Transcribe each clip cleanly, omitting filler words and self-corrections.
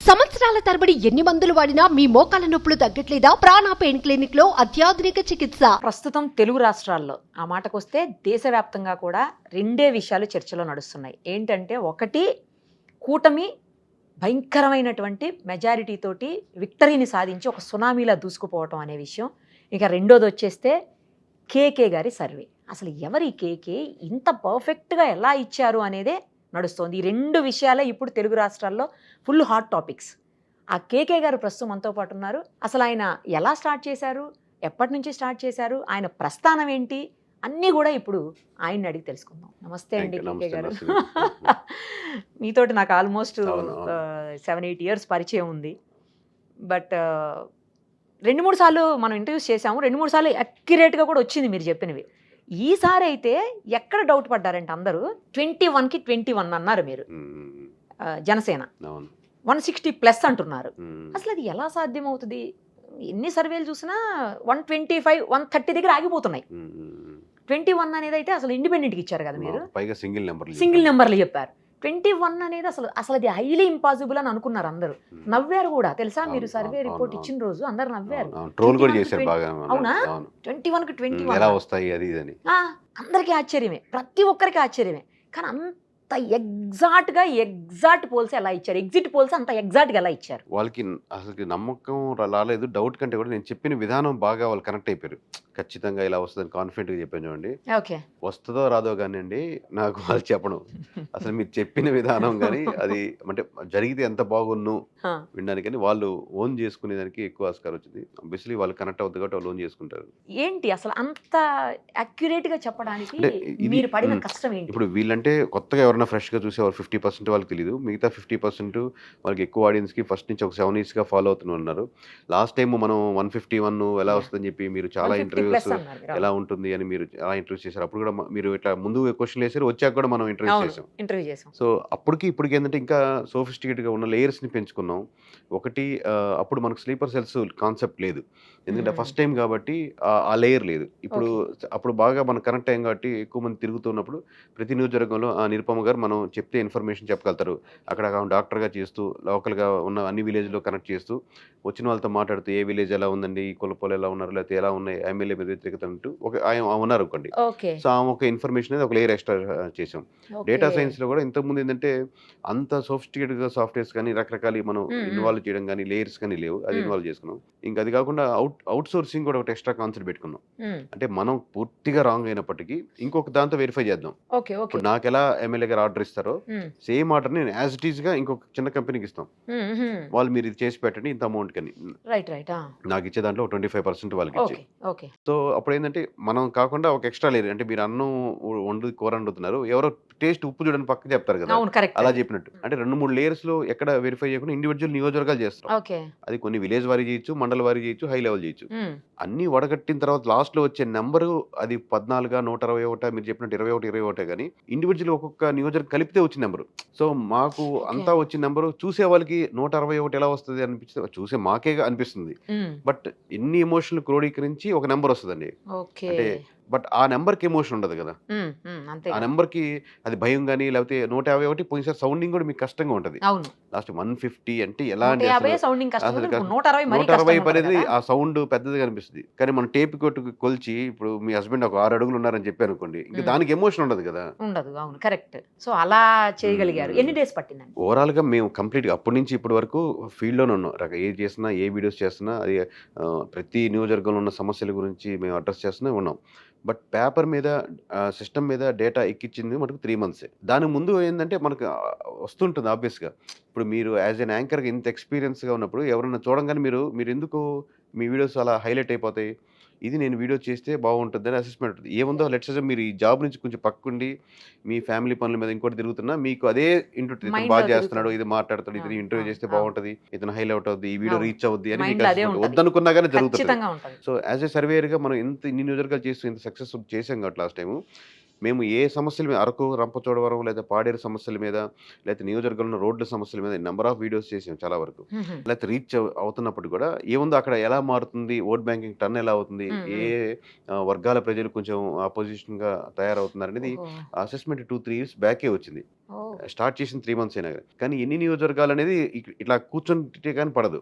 సంవత్సరాల తరబడి ఎన్ని మందులు వాడినా మీ మోకాల నొప్పులు తగ్గట్లేదా? ప్రాణ పెయిన్ క్లినిక్ లో అత్యాధునిక చికిత్స. ప్రస్తుతం తెలుగు రాష్ట్రాల్లో ఆ మాటకొస్తే దేశవ్యాప్తంగా కూడా రెండే విషయాలు చర్చలో నడుస్తున్నాయి. ఏంటంటే, ఒకటి కూటమి భయంకరమైనటువంటి మెజారిటీ తోటి విక్టరీని సాధించి ఒక సునామీలా దూసుకుపోవటం అనే విషయం. ఇక రెండోది వచ్చేస్తే కేకే గారి సర్వే. అసలు ఎవరి కేకే ఇంత పర్ఫెక్ట్గా ఎలా ఇచ్చారు అనేదే నడుస్తోంది. ఈ రెండు విషయాలే ఇప్పుడు తెలుగు రాష్ట్రాల్లో ఫుల్ హాట్ టాపిక్స్. ఆ కేకే గారు ప్రస్తుతం మనతో పాటు ఉన్నారు. అసలు ఆయన ఎలా స్టార్ట్ చేశారు, ఎప్పటి నుంచి స్టార్ట్ చేశారు, ఆయన ప్రస్థానం ఏంటి అన్నీ కూడా ఇప్పుడు ఆయన్ని అడిగి తెలుసుకుందాం. నమస్తే అండి కేకే గారు. మీతోటి నాకు ఆల్మోస్ట్ 7-8 years పరిచయం ఉంది. బట్ 2-3 సార్లు మనం ఇంటర్వ్యూస్ చేసాము. 2-3 సార్లు అక్యురేట్గా కూడా వచ్చింది మీరు చెప్పినవి. ఈసారి అయితే ఎక్కడ డౌట్ పడ్డారంటే అందరూ 21కి 21 అన్నారు మీరు. జనసేన 160+ అంటున్నారు. అసలు అది ఎలా సాధ్యం అవుతుంది? ఎన్ని సర్వేలు చూసినా 125, 130 దగ్గర ఆగిపోతున్నాయి. 21 అనేది అయితే అసలు ఇండిపెండెంట్కి ఇచ్చారు కదా మీరు, పైగా సింగిల్ నెంబర్లు చెప్పారు. 21 అనేది అసలు అది హైలీ ఇంపాసిబుల్ అని అనుకున్నారు అందరూ. నవ్వారు కూడా తెలుసా, మీరు సర్వే రిపోర్ట్ ఇచ్చిన రోజు అందరు నవ్వారు. ట్రోల్ కూడా చేశారు బాగా. అవునా? 21కి 21 ఎలా వస్తాయి అది అని అందరికీ ఆశ్చర్యమే, ప్రతి ఒక్కరికి ఆశ్చర్యమే. కానీ అంత ఎగ్జాక్ట్ పోల్స్ ఎలా ఇచ్చారు? ఎగ్జిట్ పోల్స్ అంత ఎగ్జాక్ట్గా ఎలా ఇచ్చారు? వాళ్ళకి అసలు నమ్మకం రాలేదు. డౌట్ కంటే కూడా నేను చెప్పిన విధానం బాగా వాళ్ళు కనెక్ట్ అయిపోయారు. ఖచ్చితంగా ఇలా వస్తుందని కాన్ఫిడెంట్గా చెప్పాను చూడండి. ఓకే, వస్తుందో రాదో కానివ్వండి, నాకు వాళ్ళు చెప్పడం అసలు మీరు చెప్పిన విధానం కానీ అది అంటే జరిగితే ఎంత బాగున్ను వినడానికని వాళ్ళు ఓన్ చేసుకునేదానికి ఎక్కువ ఆస్కారం వచ్చింది. ఆబ్వియస్లీ వాళ్ళు కనెక్ట్ అవుతుంది కాబట్టి వాళ్ళు ఓన్ చేసుకుంటారు. ఏంటి అసలు అంత అక్యురేట్ గా చెప్పడానికి మీరు పడిన కష్టం ఏంటి? ఇప్పుడు వీళ్ళంటే కొత్తగా ఎవరైనా ఫ్రెష్గా చూసే వాళ్ళు 50% వాళ్ళకి తెలియదు. మిగతా 50% వాళ్ళకి ఎక్కువ ఆడియన్స్కి ఫస్ట్ నుంచి ఒక 7 yearsగా ఫాలో అవుతూ ఉన్నారు. లాస్ట్ టైం మనం 151 ఎలా వస్తుందని చెప్పి మీరు చాలా ఇంటర్వ్యూస్ ఎలా ఉంటుంది అని మీరు చాలా ఇంటర్వ్యూస్ చేశారు. అప్పుడు కూడా మీరు ఇట్లా ముందు క్వశ్చన్ వేసారు, వచ్చాక కూడా మనం ఇంటర్వ్యూ చేసాం. సో అప్పటికి ఇప్పటికి ఏంటంటే ఇంకా సోఫిస్టికేట్గా ఉన్న లేయర్స్ని పెంచుకున్నాం. ఒకటి అప్పుడు మనకు స్లీపర్ సెల్స్ కాన్సెప్ట్ లేదు, ఎందుకంటే ఫస్ట్ టైం కాబట్టి ఆ లేయర్ లేదు. ఇప్పుడు అప్పుడు బాగా మనం కనెక్ట్ అయ్యాం కాబట్టి ఎక్కువ మంది తిరుగుతున్నప్పుడు ప్రతి నియోజకవర్గంలో నిరుపమ గారు మనం చెప్తే ఇన్ఫర్మేషన్ చెప్పగలుగుతారు. అక్కడ డాక్టర్గా చేస్తూ లోకల్గా ఉన్న అన్ని విలేజ్లో కనెక్ట్ చేస్తూ వచ్చిన వాళ్ళతో మాట్లాడుతూ ఏ విలేజ్ ఎలా ఉందండి, ఈ కులపోలు ఎలా ఉన్నారు, లేకపోతే ఎలా ఉన్నాయి, ఎమ్మెల్యే మీద వ్యతిరేకత అంటూ ఆయన ఉన్నారు అనుకోండి. సో ఆ ఒక ఇన్ఫర్మేషన్ అనేది ఒక లేయర్ ఎక్స్ట్రా చేసాం. డేటా సైన్స్లో కూడా ఇంతకుముందు ఏంటంటే అంత సోఫిస్టికేటెడ్గా సాఫ్ట్వేర్స్ కానీ రకరకాల మనం ఇన్వాల్వ్ చేయడం కానీ లేయర్స్ కానీ లేవు, అది ఇన్వాల్వ్ చేసుకున్నాం. ఇంకా అది కాకుండా అవుట్ సోర్సింగ్ కూడా ఒకటి ఎక్స్ట్రా కాన్సెప్ట్ పెట్టుకున్నాం. అంటే మనం పూర్తిగా రాంగ్ అయినప్పటికీ ఇంకొక దాంతో వెరిఫై చేద్దాం. ఇప్పుడు నాకు ఎలా ఎమ్మెల్యే గారు ఆర్డర్ ఇస్తారో సేమ్ ఆర్డర్ నేను యాజ్ ఇట్ ఈస్ గా ఇంకొక చిన్న కంపెనీకి ఇస్తాం. వాళ్ళు మీరు ఇది చేసి పెట్టండి ఇంత అమౌంట్ కని నాకు ఇచ్చే దాంట్లో 25% వాళ్ళకి ఇచ్చే. సో అప్పుడు ఏంటంటే మనం కాకుండా ఒక ఎక్స్ట్రా లేరు, అంటే మీరు అన్నం కూర వండుతున్నారు, ఎవరో టేస్ట్ ఉప్పు చూడని పక్క చెప్తారు కదా, అలా చెప్పినట్టు. అంటే 2-3 లేయర్స్ లో ఎక్కడ వెరిఫై చేయకుండా ఇండివిజువల్ నియోజకవర్గాలు చేస్తాం. అది కొన్ని విలేజ్ వారీ చేయొచ్చు, మండల వారీ చేయొచ్చు, హై లెవెల్ చేయొచ్చు. అన్ని వడగట్టిన తర్వాత లాస్ట్ లో వచ్చే నెంబరు అది 14, 121, మీరు చెప్పినట్టు 21 కానీ ఇండివిజువల్ ఒక్కొక్క నియోజకవర్గం కలిపితే వచ్చిన నెంబరు. సో మాకు అంతా వచ్చిన నెంబరు చూసే వాళ్ళకి 161 ఎలా వస్తుంది అనిపిస్తుంది, చూసే మాకే అనిపిస్తుంది. బట్ ఎన్ని ఎమోషన్లు క్రోడీకరించి ఒక నెంబర్ వస్తుందండి. అంటే బట్ ఆ నెంబర్కి ఎమోషన్ ఉండదు కదా, ఆ నెంబర్కి అది భయం కానీ లేకపోతే 151 పోయినసారి సౌండింగ్ కూడా మీకు కష్టంగా ఉంటుంది. లాస్ట్ 150 అంటే ఎలా అంటే 160 అనేది ఆ సౌండ్ పెద్దదిగా అనిపిస్తుంది. కానీ మనం టేప్ కొట్టు కొలిచి ఇప్పుడు మీ హస్బెండ్ ఒక 6 అడుగులు ఉన్నారని చెప్పి అనుకోండి, ఇంకా దానికి ఎమోషన్ ఉండదు కదా. ఉండదు. అవును, కరెక్ట్. సో అలా చేయగలిగారు. ఎన్ని డేస్ పట్టిందండి? ఓవరాల్ గా మేము కంప్లీట్ గా అప్పటి నుంచి ఇప్పటి వరకు ఫీల్డ్ లోనే ఉన్నాం. ఏది చేసినా, ఏ వీడియోస్ చేస్తున్నా, అది ప్రతి నియోజకవర్గంలో ఉన్న సమస్యల గురించి మేము అడ్రస్ చేస్తూనే ఉన్నాం. బట్ పేపర్ మీద సిస్టమ్ మీద డేటా ఎక్కించింది మనకు 3 months. దానికి ముందు ఏంటంటే మనకు వస్తుంటుంది ఆబ్వియస్గా. ఇప్పుడు మీరు యాజ్ ఎన్ యాంకర్గా ఇంత ఎక్స్పీరియన్స్గా ఉన్నప్పుడు ఎవరైనా చూడంగానే మీరు ఎందుకు మీ వీడియోస్ అలా హైలైట్ అయిపోతాయి, ఇది నేను వీడియో చేస్తే బాగుంటుంది అని అసెస్మెంట్ ఉంటుంది. ఏముందో లెట్స్ సే మీరు ఈ జాబ్ నుంచి కొంచెం పక్కుండి మీ ఫ్యామిలీ పనుల మీద ఇంకోటి తిరుగుతున్నా మీకు అదే ఇంటుంటుంది, ఇతను బాగా చేస్తున్నాడు, ఇది మాట్లాడతాడు, ఇది ఇంటర్వ్యూ చేస్తే బాగుంటుంది, ఇతను హైలైట్ అవుద్ది, ఈ వీడియో రీచ్ అవుద్ది అని మీకు వద్దనుకున్నా కానీ జరుగుతుంది. సో యాజ్ ఏ సర్వేయర్గా మనం ఇన్ని నియోజకవర్గాలు చేస్తూ ఇంత సక్సెస్ చేసాం కాబట్టి లాస్ట్ టైం మేము ఏ సమస్యల మీద అరకు, రంపచోడవరం లేదా పాడేరు సమస్యల మీద, లేకపోతే నియోజకవర్గంలో రోడ్ల సమస్యల మీద నెంబర్ ఆఫ్ వీడియోస్ చేసాం చాలా వరకు. లేకపోతే రీచ్ అవుతున్నప్పుడు కూడా ఏముందో అక్కడ ఎలా మారుతుంది, ఓట్ బ్యాంకింగ్ టర్న్ ఎలా అవుతుంది, ఏ వర్గాల ప్రజలు కొంచెం అపోజిషన్గా తయారవుతున్నారు అనేది అసెస్మెంట్ 2-3 years బ్యాకే వచ్చింది. స్టార్ట్ చేసిన 3 months అయినా కానీ ఎన్ని నియోజకవర్గాలు అనేది ఇట్లా కూర్చొని కానీ పడదు.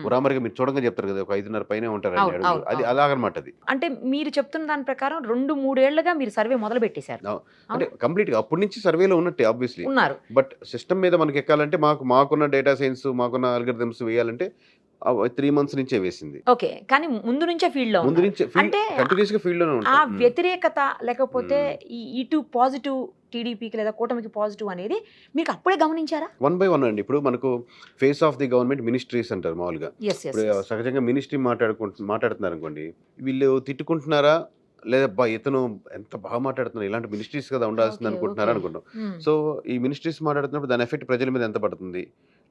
ఉరామరిగా మీరు చూడంగా చెప్తారు కదా, ఒక 5.5 పైనే ఉంటారండి అవును, అడుగులు. అవును, అది అవును. అలాగనమాట. అది అంటే మీరు చెప్తున్న దాని ప్రకారం 2-3 ఏళ్లుగా మీరు సర్వే మొదలు పెట్టేశారు. అంటే కంప్లీట్ గా అప్పటి నుంచి సర్వేలో ఉన్నట్టే ఆబ్వియస్లీ. ఉన్నారు. బట్ సిస్టమ్ మీద మనకి ఎక్కాలంటే మాకున్న డేటా సైన్స్, మాకున్న అల్గరిథమ్స్ వేయాలంటే 3 months నుంచే వేసింది. ఓకే, కానీ ముందు నుంచే ఫీల్డ్ లో ముందు ఉన్నారు. నుంచి అంటే కంటిన్యూస్ గా ఫీల్డ్ లోనే ఆ ఉంటాం. వ్యతిరేకత లేకపోతే ఈ ఇటు పాజిటివ్ టీడీపీకి లేదా కూటమికి పాజిటివ్ అనేది మీకు అప్పుడే గమనించారా? 1 by 1 అండి. ఇప్పుడు మనకు face of the government ministries అంటారు మామూలుగా. ఎస్ ఎస్ ఇప్పుడు సహజంగా మినిస్ట్రీ మాట్లాడుతున్నారు అనుకోండి, వీళ్ళు తిట్టుకుంటున్నారా లేదా ఇతను ఎంత బాగా మాట్లాడుతున్నారు, ఇలాంటి మినిస్ట్రీస్ కదా ఉండాల్సింది అనుకుంటున్నారా అనుకుంటాం. సో ఈ మినిస్ట్రీస్ మాట్లాడుతున్నప్పుడు దాని ఎఫెక్ట్ ప్రజల మీద ఎంత పడుతుంది,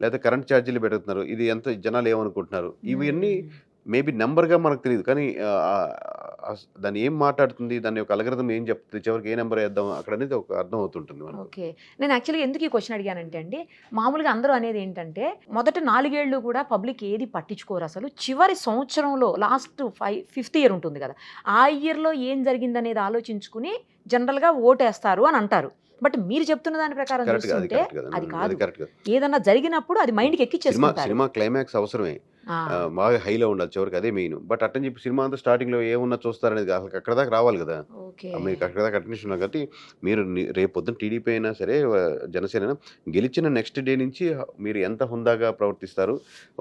లేదా కరెంట్ ఛార్జీలు పెడుతున్నారు, ఇది ఎంత జనాలు ఏమనుకుంటున్నారు, ఇవన్నీ మేబీ నెంబర్గా మనకు తెలియదు. కానీ దాన్ని ఏం మాట్లాడుతుంది, దాని యొక్క అల్గరిథం ఏం చెప్తుంది, చివరికి ఏ నెంబర్ వేద్దాం అక్కడ అనేది ఒక అర్థం అవుతుంటుంది మనకు. ఓకే, నేను యాక్చువల్గా ఎందుకు ఈ క్వశ్చన్ అడిగానంటే అండి, మామూలుగా అందరూ అనేది ఏంటంటే మొదటి 4 ఏళ్ళు కూడా పబ్లిక్ ఏది పట్టించుకోరు అసలు. చివరి సంవత్సరంలో లాస్ట్ 5th year ఉంటుంది కదా, ఆ ఇయర్లో ఏం జరిగిందనేది ఆలోచించుకుని జనరల్గా ఓటేస్తారు అని అంటారు. బట్ మీరు చెప్తున్న దాని ప్రకారం చూస్తుంటే అది కాదు. ఏదన్నా జరిగినప్పుడు అది మైండ్కి ఎక్కిచ్చేసుకుంటారు. సినిమా క్లైమాక్స్ అవసరమే, బాగా హైలో ఉండాలి చివరికి, అదే మెయిన్. బట్ అట్టని చెప్పి సినిమా అంతా స్టార్టింగ్ లో ఏమున్నా చూస్తారనేది అసలు అక్కడ దాకా రావాలి కదా. మీకు అక్కడ దాకా కంటిన్యూషన్ ఉన్నారు కాబట్టి మీరు రేపు పొద్దున టీడీపీ అయినా సరే జనసేన గెలిచిన నెక్స్ట్ డే నుంచి మీరు ఎంత హుందాగా ప్రవర్తిస్తారు,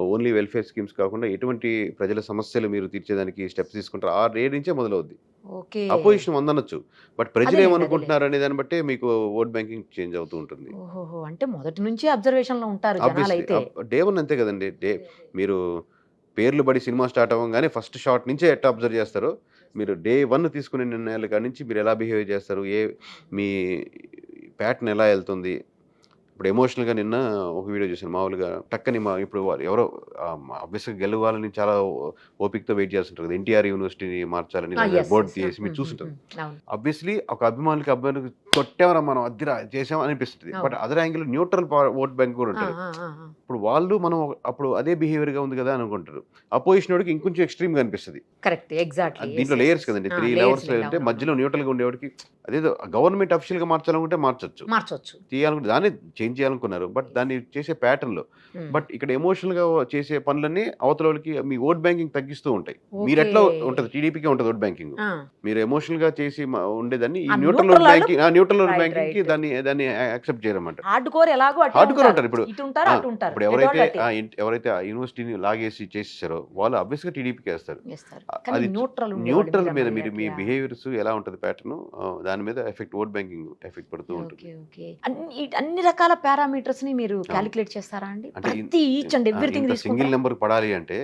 ఓన్లీ వెల్ఫేర్ స్కీమ్స్ కాకుండా ఎటువంటి ప్రజల సమస్యలు మీరు తీర్చేదానికి స్టెప్స్ తీసుకుంటారు, ఆ డే నుంచే మొదలవుద్ది. అపోజిషన్ వందనొచ్చు, బట్ ప్రజలు ఏమనుకుంటున్నారు అనే దాన్ని బట్టే మీకు ఓట్ బ్యాంకింగ్ చేంజ్ అవుతూ ఉంటుంది. అంటే మొదటి నుంచి అబ్జర్వేషన్ లో ఉంటారు జనాలు. అయితే డే 1 అంతే కదండి. మీరు పేర్లు పడి సినిమా స్టార్ట్ అవ్వగానే ఫస్ట్ షాట్ నుంచే ఎట్లా అబ్జర్వ్ చేస్తారో, మీరు డే 1 తీసుకునే నిర్ణయాల కాడి నుంచి మీరు ఎలా బిహేవ్ చేస్తారు, మీ ప్యాటర్న్ ఎలా వెళ్తుంది. ఇప్పుడు ఎమోషనల్గా నిన్న ఒక వీడియో చూసాను మామూలుగా టక్కని ఇప్పుడు ఎవరో ఆబ్వియస్గా గెలవాలని చాలా ఓపికతో వెయిట్ చేస్తుంటారు కదా, ఎన్టీఆర్ యూనివర్సిటీని మార్చాలని బోర్డు తీసి మీరు చూస్తుంటారు. ఆబ్వియస్లీ ఒక అభిమానికి కొట్టేమరా మనం అద్దెరా చేసాం అనిపిస్తుంది. But other angle neutral vote bank కూడా ఉంటారు. ఇప్పుడు వాళ్ళు మనం అప్పుడు అదే బిహేవియర్ గా ఉంది కదా అనుకుంటారు. అపోజిషన్ వాడికి ఇంకొంచెం ఎక్స్ట్రీమ్ గా అనిపిస్తుంది. Correct, exactly. దీంట్లో లేయర్స్ కదండి, 3 levels అంటే మధ్యలో న్యూట్రల్ గా ఉండేవాడికి అదేదో గవర్నమెంట్ అఫీషియల్ గా మార్చాలనుకుంటే మార్చొచ్చు, చేయాలనుకుంటే దాన్ని చేంజ్ చేయాలనుకున్నారు. బట్ దాన్ని చేసే ప్యాటర్న్ లో, బట్ ఇక్కడ ఎమోషనల్ గా చేసే పనులన్నీ అవతల వాళ్ళకి మీ ఓట్ బ్యాంకింగ్ తగ్గిస్తూ ఉంటాయి. మీరు ఎట్లా ఉంటుంది, టీడీపీకే ఉంటుంది ఓట్ బ్యాంకింగ్. మీరు ఎమోషనల్ గా చేసి ఉండేదాన్ని ఈ న్యూట్రల్ ఓట్ బ్యాంకింగ్ కి దాన్ని యాక్సెప్ట్ చేయరన్నమాట. హార్డ్ కోర్ ఉంటారు. ఇప్పుడు ఎవరైతే ఆ యూనివర్సిటీని లాగేసి చేసేసారో వాళ్ళు ఆబ్వియస్ గా టీడీపీకి వేస్తారు. అది న్యూట్రల్ మీద మీరు మీ బిహేవియర్స్ ఎలా ఉంటుంది ప్యాటర్న్, దాని మీద ఎఫెక్ట్ ఓట్ బ్యాంకింగ్ ఎఫెక్ట్ పడుతూ ఉంటుంది. అన్ని రకాల పారామీటర్స్ ని మీరు క్యాలిక్యులేట్ చేస్తారా అండి? ప్రతి each and everything single number పడాలి అంటే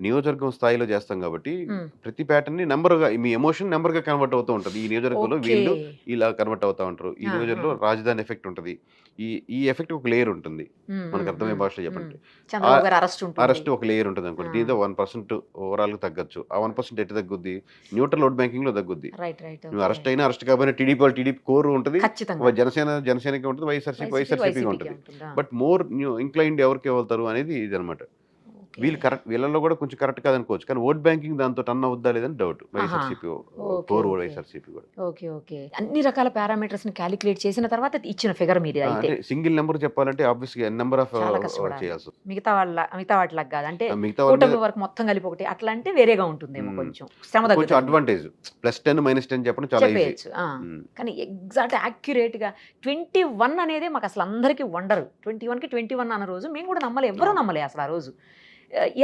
నియోజకవర్గం స్థాయిలో చేస్తాం కాబట్టి ప్రతి ప్యాటర్న్ ని నెంబర్ గా, మీ ఎమోషన్ నెంబర్ గా కన్వర్ట్ అవుతూ ఉంటుంది. ఈ నియోజకవర్గంలో వీళ్ళు ఇలా కన్వర్ట్ అవుతా ఉంటారు, ఈ నియోజకవర్గంలో రాజధాని ఎఫెక్ట్ ఉంటుంది, ఈ ఎఫెక్ట్ ఒక లేయర్ ఉంటుంది. మనకు అర్థమయ్యే భాషలో చెప్పండి, అరెస్ట్ ఒక లేయర్ ఉంటుంది అనుకోండి. దీంతో 1% ఓవరాల్ గా తగ్గచ్చు. ఆ 1% ఎటు తగ్గుద్ది, న్యూట్రల్ ఓట్ బ్యాంకింగ్ లో తగ్గుద్ది. నువ్వు అరెస్ట్ అయినా అరెస్ట్ కాకపోయినా టీడీపీ కోర్ ఉంటుంది, జనసేనకి ఉంటుంది, వైఎస్ఆర్సీపీ ఉంటుంది. బట్ మోర్ ఇంక్లైన్డ్ ఎవరికి వెళ్తారు అనేది ఇది అనమాట. వీళ్ళలో కూడా కొంచెం కరెక్ట్ కాదనుకోవచ్చు, కానీ ఓట్ బ్యాంకింగ్ దాంతో టర్న్ అవుద్దా లేదని డౌట్. వైఎస్ఆర్సీపీ కోర్ వైఎస్ఆర్సీపీ కూడా అన్ని రకాల పారామీటర్స్ ని క్యాలిక్యులేట్ చేసిన తర్వాత ఇచ్చిన ఫిగర్ మీది. అయితే సింగిల్ నెంబర్ చెప్పాలంటే ఆబ్వియస్గా నెంబర్ ఆఫ్ చేయాల్సి మిగతా వాటికి కాదు, అంటే కూటమి వరకు మొత్తం కలిపి ఒకటి అట్లా అంటే వేరేగా ఉంటుందేమో, కొంచెం శ్రమ కొంచెం అడ్వాంటేజ్. +10 -10 చెప్పడం చాలా ఈజీ. కానీ ఎగ్జాక్ట్ యాక్యురేట్ గా 21 అనేది మాకు అసలు అందరికీ వండరు. 21కి 21 అన్న రోజు మేము కూడా నమ్మలే, ఎవరూ నమ్మలే అసలు ఆ రోజు.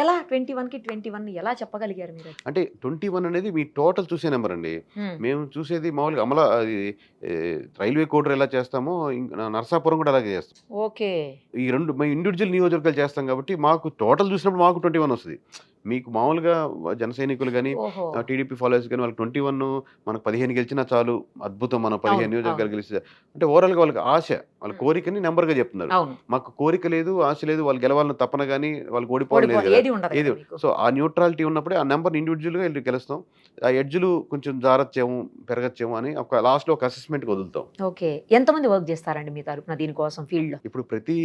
ఎలా 21కి 21 ఎలా చెప్పగలిగారు మీరు? అంటే 21 అనేది మీ టోటల్ చూసే నెంబర్ అండి. మేము చూసేది మామూలుగా అది రైల్వే కోడర్ ఎలా చేస్తామో నరసాపురం కూడా అలాగే చేస్తాం. ఓకే, ఈ రెండు మేము ఇండివిజువల్ నియోజకవర్గాలు చేస్తాం కాబట్టి మాకు టోటల్ చూసినప్పుడు మాకు 21 వస్తుంది. మీకు మామూలుగా జన సైనికులు కానీ ఓహో టీడీపీ ఫాలోవర్స్ కానీ వాళ్ళకి 21 మనకు 15 గెలిచినా చాలు, అద్భుతం, మనం 15 అవును, నియోజకవర్గాలు అవును. గెలిస్తే అంటే ఓవరాల్గా వాళ్ళకి ఆశ, వాళ్ళ కోరికని నెంబర్గా చెప్తున్నారు. అవును మాకు కోరిక లేదు, ఆశ లేదు, వాళ్ళు గెలవాలని తప్పన కానీ వాళ్ళకి ఓడిపోవడం లేదు కదా. ఏది ఉండదు ఏది కదా మీకు. సో ఆ న్యూట్రాలిటీ ఉన్నప్పుడే ఆ నెంబర్ ఇండివిజువల్గా వెళ్ళి గెలుస్తాం. ఆ ఎడ్జ్లు కొంచెం జారచ్చేమో పెరగచ్చేమో అని ఒక లాస్ట్లో ఒక అసెస్మెంట్కి వదులుతాం. ఓకే, ఎంతమంది వర్క్ చేస్తారండి మీ తరపున దీనికోసం ఫీల్డ్ లో? ఇప్పుడు ప్రతి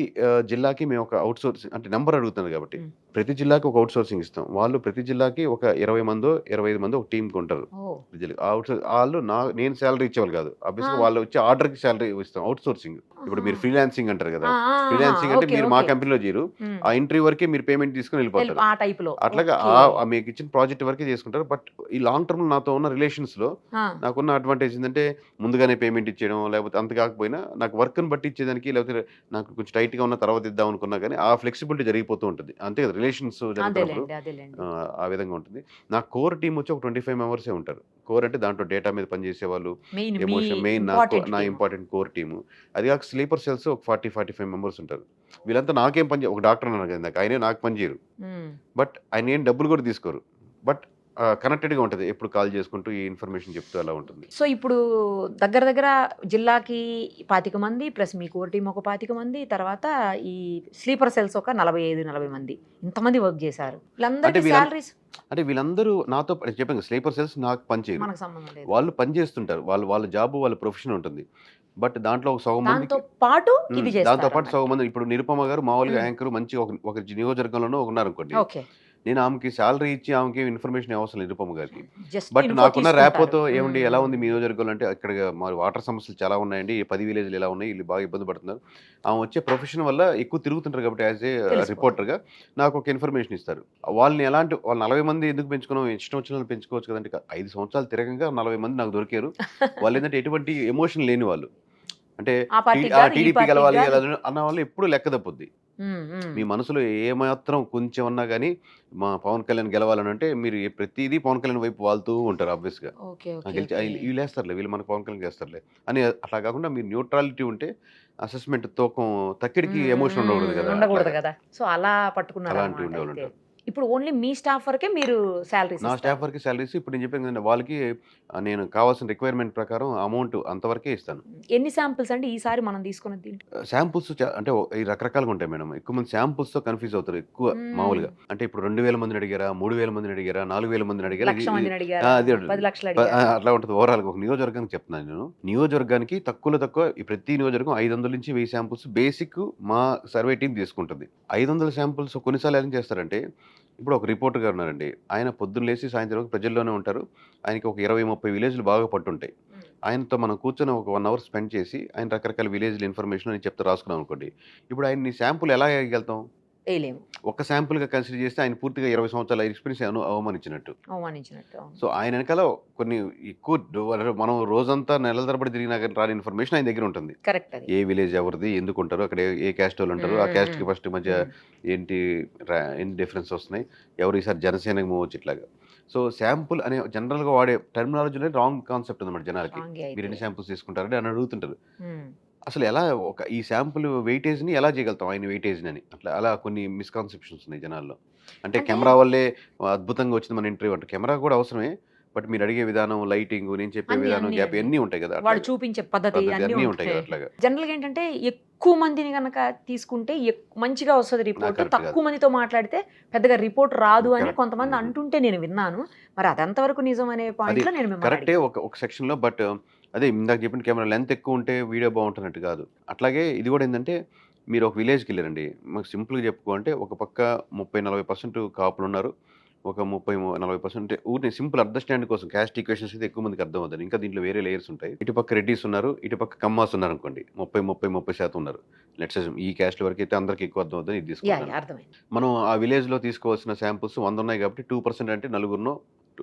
జిల్లాకి మేము ఒక అవుట్ సోర్సింగ్ అంటే నెంబర్ అడుగుతున్నారు కాబట్టి మ్. ప్రతి జిల్లాకి ఒక అవుట్ సోర్సింగ్ ఇస్తాం. వాళ్ళు ప్రతి జిల్లాకి ఒక 20 మందో 25 మందో ఒక టీంకి ఉంటారు. ఓ అవుట్ వాళ్ళు నేను శాలరీ ఇచ్చేవాళ్ళు కాదు, ఆబ్వియస్గా ఆ. వాళ్ళు వచ్చే ఆర్డర్కి శాలరీ ఇస్తాం. అవుట్ సోర్సింగ్ ఇప్పుడు మీరు ఫ్రీలాన్సింగ్ అంటారు కదా, ఫ్రీలాన్సింగ్ అంటే ఓకే, మీరు మా ఓకే. కంపెనీలో చేయరు, ఆ ఇంటర్వ్యూ వరకే మీరు పేమెంట్ తీసుకుని వెళ్ళిపోతారు. ఆ టైప్ లో అట్లాగా ఓకే. మీకు ఇచ్చిన ప్రాజెక్ట్ వరకే చేసుకుంటారు. బట్ ఈ లాంగ్ టర్మ్ నాతో ఉన్న రిలేషన్స్ లో ఆ, నాకున్న అడ్వాంటేజ్ ఏంటంటే ముందుగానే పేమెంట్ ఇచ్చేయడం, లేకపోతే అంత కాకపోయినా నాకు వర్క్ని బట్టి ఇచ్చేదానికి, లేకపోతే నాకు కొంచెం టైట్గా ఉన్న తర్వాత ఇద్దాం అనుకున్నా కానీ ఆ ఫ్లెక్సిబిలిటీ జరిగిపోతూ ఉంటుంది. అంతే కదా రిలేషన్స్ జరుగుతున్నప్పుడు. అదేలేండి అదేలేండి. ఆ విధంగా ఉంటుంది. నా కోర్ టీం వచ్చి ఒక 25 మెంబర్సే ఉంటారు. కోర్ అంటే దాంట్లో డేటా మీద పనిచేసే వాళ్ళు, మెయిన్ ఎమోషన్ మెయిన్ నా ఇంపార్టెంట్ కోర్ టీము. అది కాక స్లీపర్ సెల్స్ ఒక 40-45 మెంబర్స్ ఉంటారు. వీళ్ళంతా నాకేం పని ఒక డాక్టర్ అన్నారు కదా నాకు, ఆయనే నాకు పని చేయరు, బట్ ఆయన ఏం డబ్బులు కూడా తీసుకోరు. బట్ కనెక్టెడ్గా ఉంటుంది, ఎప్పుడు కాల్ చేసుకుంటూ ఈ ఇన్ఫర్మేషన్ చెప్తూ అలా ఉంటుంది. సో ఇప్పుడు దగ్గర దగ్గర జిల్లాకి 25 మంది ప్లస్ మీ కోర్ టీం ఒక 25 మంది, తర్వాత ఈ స్లీపర్ సెల్స్ ఒక 45-40 మంది, ఇంతమంది వర్క్ చేశారు. వీళ్ళందరికీ వీళ్ళ- సాలరీస్ అంటే వీళ్ళందరూ నాతో చెప్పాను, స్లీపర్ సెల్స్ నాకు పని చేయరు, మనకు సంబంధం లేదు. వాళ్ళు పని చేస్తుంటారు, వాళ్ళ జాబ్ వాళ్ళ ప్రొఫెషన్ ఉంటుంది. బట్ దాంట్లో ఒక సగం మందికి దాంతో పాటు ఇది దాంతో పాటు చేస్తారు. సగం మంది, ఇప్పుడు నిరుపమ గారు మామూలుగా మ్. యాంకర్ మంచి ఒక నియోజకవర్గంలోనూ ఉన్నారు అనుకోండి, ఓకే, నేను ఆమెకి శాలరీ ఇచ్చి ఆమెకి ఇన్ఫర్మేషన్ అవసరం లేదు నిరుపమ గారికి. జస్ట్ బట్ నాకున్న ర్యాపోతో ఏమండి ఎలా ఉంది మీ నియోజకవర్గంలో అంటే ఇక్కడ మా వాటర్ సమస్యలు చాలా ఉన్నాయండి, 10 విలేజ్లు ఎలా ఉన్నాయి, వీళ్ళు బాగా ఇబ్బంది పడుతున్నారు. ఆమె వచ్చే ప్రొఫెషన్ వల్ల ఎక్కువ తిరుగుతుంటారు కాబట్టి యాజ్ ఏ తెలిసిపోతుంది. రిపోర్టర్గా నాకు ఒక ఇన్ఫర్మేషన్ ఇస్తారు. వాళ్ళని వాళ్ళు 40 మంది ఎందుకు పెంచుకున్నాం, ఇష్టం వచ్చిన వాళ్ళు పెంచుకోవచ్చు కదంటే 5 సంవత్సరాలు తిరగంగా 40 మంది నాకు దొరికారు. వాళ్ళు ఏంటంటే ఎటువంటి ఎమోషన్ లేని వాళ్ళు, అంటే ఆ పార్టీ కాదు, ఈ టీడీపీ పార్టీ గెలవాలి కాదు. అన్న వాళ్ళు ఎప్పుడు లెక్క తప్పుద్ది. మీ మనసులో ఏమాత్రం కొంచెం ఉన్నా కానీ మా పవన్ కళ్యాణ్ గెలవాలని అంటే మీరు ప్రతిదీ పవన్ కళ్యాణ్ వైపు వాళ్తూ ఉంటారు ఆబ్వియస్గా. ఓకే, గెలిచి వీళ్ళు వేస్తారులే, వీళ్ళు మనకు పవన్ కళ్యాణ్ చేస్తారులే అని. అట్లా కాకుండా మీరు న్యూట్రాలిటీ ఉంటే అసెస్మెంట్ తూకం తక్కిడికి ఎమోషన్ ఉండకూడదు కదా, ఉండకూడదు కదా. సో అలా పట్టుకున్నారు అలాంటివి అన్నమాట ఉండేవాళ్ళు అయితే. ఉంటారు. ఇప్పుడు ఓన్లీ మీ స్టాఫ్ వరకే మీరు శాలరీస్ నా స్టాఫ్ వరకు శాలరీస్ ఇప్పుడు నేను చెప్పాను కదండి, వాళ్ళకి నేను కావాల్సిన రిక్వైర్మెంట్ ప్రకారం అమౌంట్ అంతవరకే ఇస్తాను. ఎన్ని శాంపిల్స్ అంటే ఈసారి మనం తీసుకున్నది? శాంపుల్స్ అంటే ఈ రకరకాలుగా ఉంటాయి మేడం. ఎక్కువ మంది శాంపుల్స్తో కన్ఫ్యూజ్ అవుతారు ఎక్కువ మామూలుగా. అంటే ఇప్పుడు 2000 మందిని అడిగారా, 3000 మందిని అడిగారా, 4000 మందిని అడిగారా, 1,00,000 మందిని అడిగారా, అదే 10 లక్షలు అడిగారా? అట్లా ఉంటుంది. ఓవరాల్గా ఒక నియోజకవర్గానికి చెప్తున్నాను నేను. నియోజకవర్గానికి తక్కువ ఈ ప్రతి నియోజకవర్గం 500 నుంచి 1000 శాంపుల్స్ బేసిక్ మా సర్వే టీం తీసుకుంటుంది. 500 శాంపుల్స్ కొన్నిసార్లు ఏం చేస్తారంటే, ఇప్పుడు ఒక రిపోర్టర్ గారు ఉన్నారండి, ఆయన పొద్దున్న లేచి సాయంత్రం వరకు ప్రజల్లోనే ఉంటారు. ఆయనకి ఒక 20-30 విలేజ్లు బాగా పట్టుంటాయి. ఆయనతో మనం కూర్చొని ఒక 1 అవర్ స్పెండ్ చేసి ఆయన రకరకాల విలేజ్ల ఇన్ఫర్మేషన్ అని చెప్తే రాసుకున్నాం అనుకోండి, ఇప్పుడు ఆయన శాంపుల్ ఎలా వేయగలుగుతాం? వేయలేము. ఒక శాంపుల్గా కన్సిడర్ చేస్తే ఆయన పూర్తిగా 20 సంవత్సరాల ఎక్స్పీరియన్స్ అవమానించినట్టు. సో ఆయన వెనకాల కొన్ని ఎక్కువ మనం రోజంతా నెలల తరబడి తిరిగినా కానీ రాని ఇన్ఫర్మేషన్ ఆయన దగ్గర ఉంటుంది. కరెక్ట్. అది ఏ విలేజ్ ఎవరిది, ఎందుకు ఉంటారు అక్కడ, ఏ క్యాస్ట్ వాళ్ళు ఉంటారు, ఆ క్యాస్ట్కి ఫస్ట్ మధ్య ఏంటి డిఫరెన్స్ వస్తున్నాయి, ఎవరు ఈసారి జనసేనకి మూవ్ వచ్చి ఇట్లాగా. సో శాంపుల్ అనే జనరల్గా వాడే టర్మినాలజీలో రాంగ్ కాన్సెప్ట్ ఉందన్నమాట జనాలకి. మీరు ఎన్ని శాంపుల్స్ తీసుకుంటారంటే అని అడుగుతుంటారు. అసలు ఎలా ఈ శాంపుల్ వెయిటేజ్ని ఎలా చేయగలుగుతాం, ఆయన వెయిటేజ్ని అని అలా కొన్ని మిస్కాన్సెప్షన్స్ ఉన్నాయి జనాల్లో. అంటే కెమెరా వల్లే అద్భుతంగా వచ్చింది మన ఇంటర్వ్యూ అంటే కెమెరా కూడా అవసరమే, బట్ మీరు అడిగే విధానం, లైటింగ్, నేను చెప్పే విధానం, గ్యాప్ అన్నీ ఉంటాయి కదా, వాడు చూపించే పద్ధతి అన్నీ ఉంటాయి కదా. అట్లాగా జనరల్గా ఏంటంటే ఎక్కువ మందిని కనుక తీసుకుంటే మంచిగా వస్తుంది రిపోర్ట్, correct తక్కువ మందితో మాట్లాడితే పెద్దగా రిపోర్ట్ రాదు అని Correct. కొంతమంది అంటుంటే నేను విన్నాను. మరి అదంతవరకు నిజం అనే పాయింట్ లో నేను మిమ్మల్ని కరెక్టే ఒక సెక్షన్లో. బట్ అదే ఇందాక చెప్పిన కెమెరా లెంత్ ఎక్కువ ఉంటే వీడియో బాగుంటున్నట్టు కాదు. అట్లాగే ఇది కూడా ఏంటంటే, మీరు ఒక విలేజ్కి వెళ్ళారండి, మాకు సింపుల్గా చెప్పుకోవాలంటే ఒక పక్క 30-40% కాపులు ఉన్నారు, ఒక 30-40% ఊరిని సింపుల్ అండర్స్టాండ్ కోసం క్యాస్ట్ ఈక్వేషన్స్ అయితే ఎక్కువ మందికి అర్థం అవుతుంది. ఇంకా దీంట్లో వేరే లేయర్స్ ఉంటాయి. ఇటు పక్క రెడ్డిస్ ఉన్నారు, ఇటు పక్క కమ్మాస్ ఉన్నారు అనుకోండి, 30% ఉన్నారు. లెట్స్ ఈ క్యాస్ట్ వరకు అయితే అందరికి ఎక్కువ అర్థం అవుతుంది. ఇది తీసుకుంటాం. అర్థమైంది. మనం ఆ విలేజ్లో తీసుకోవాల్సిన శాంపుల్స్ 100 ఉన్నాయి కాబట్టి 2% అంటే నలుగురునో,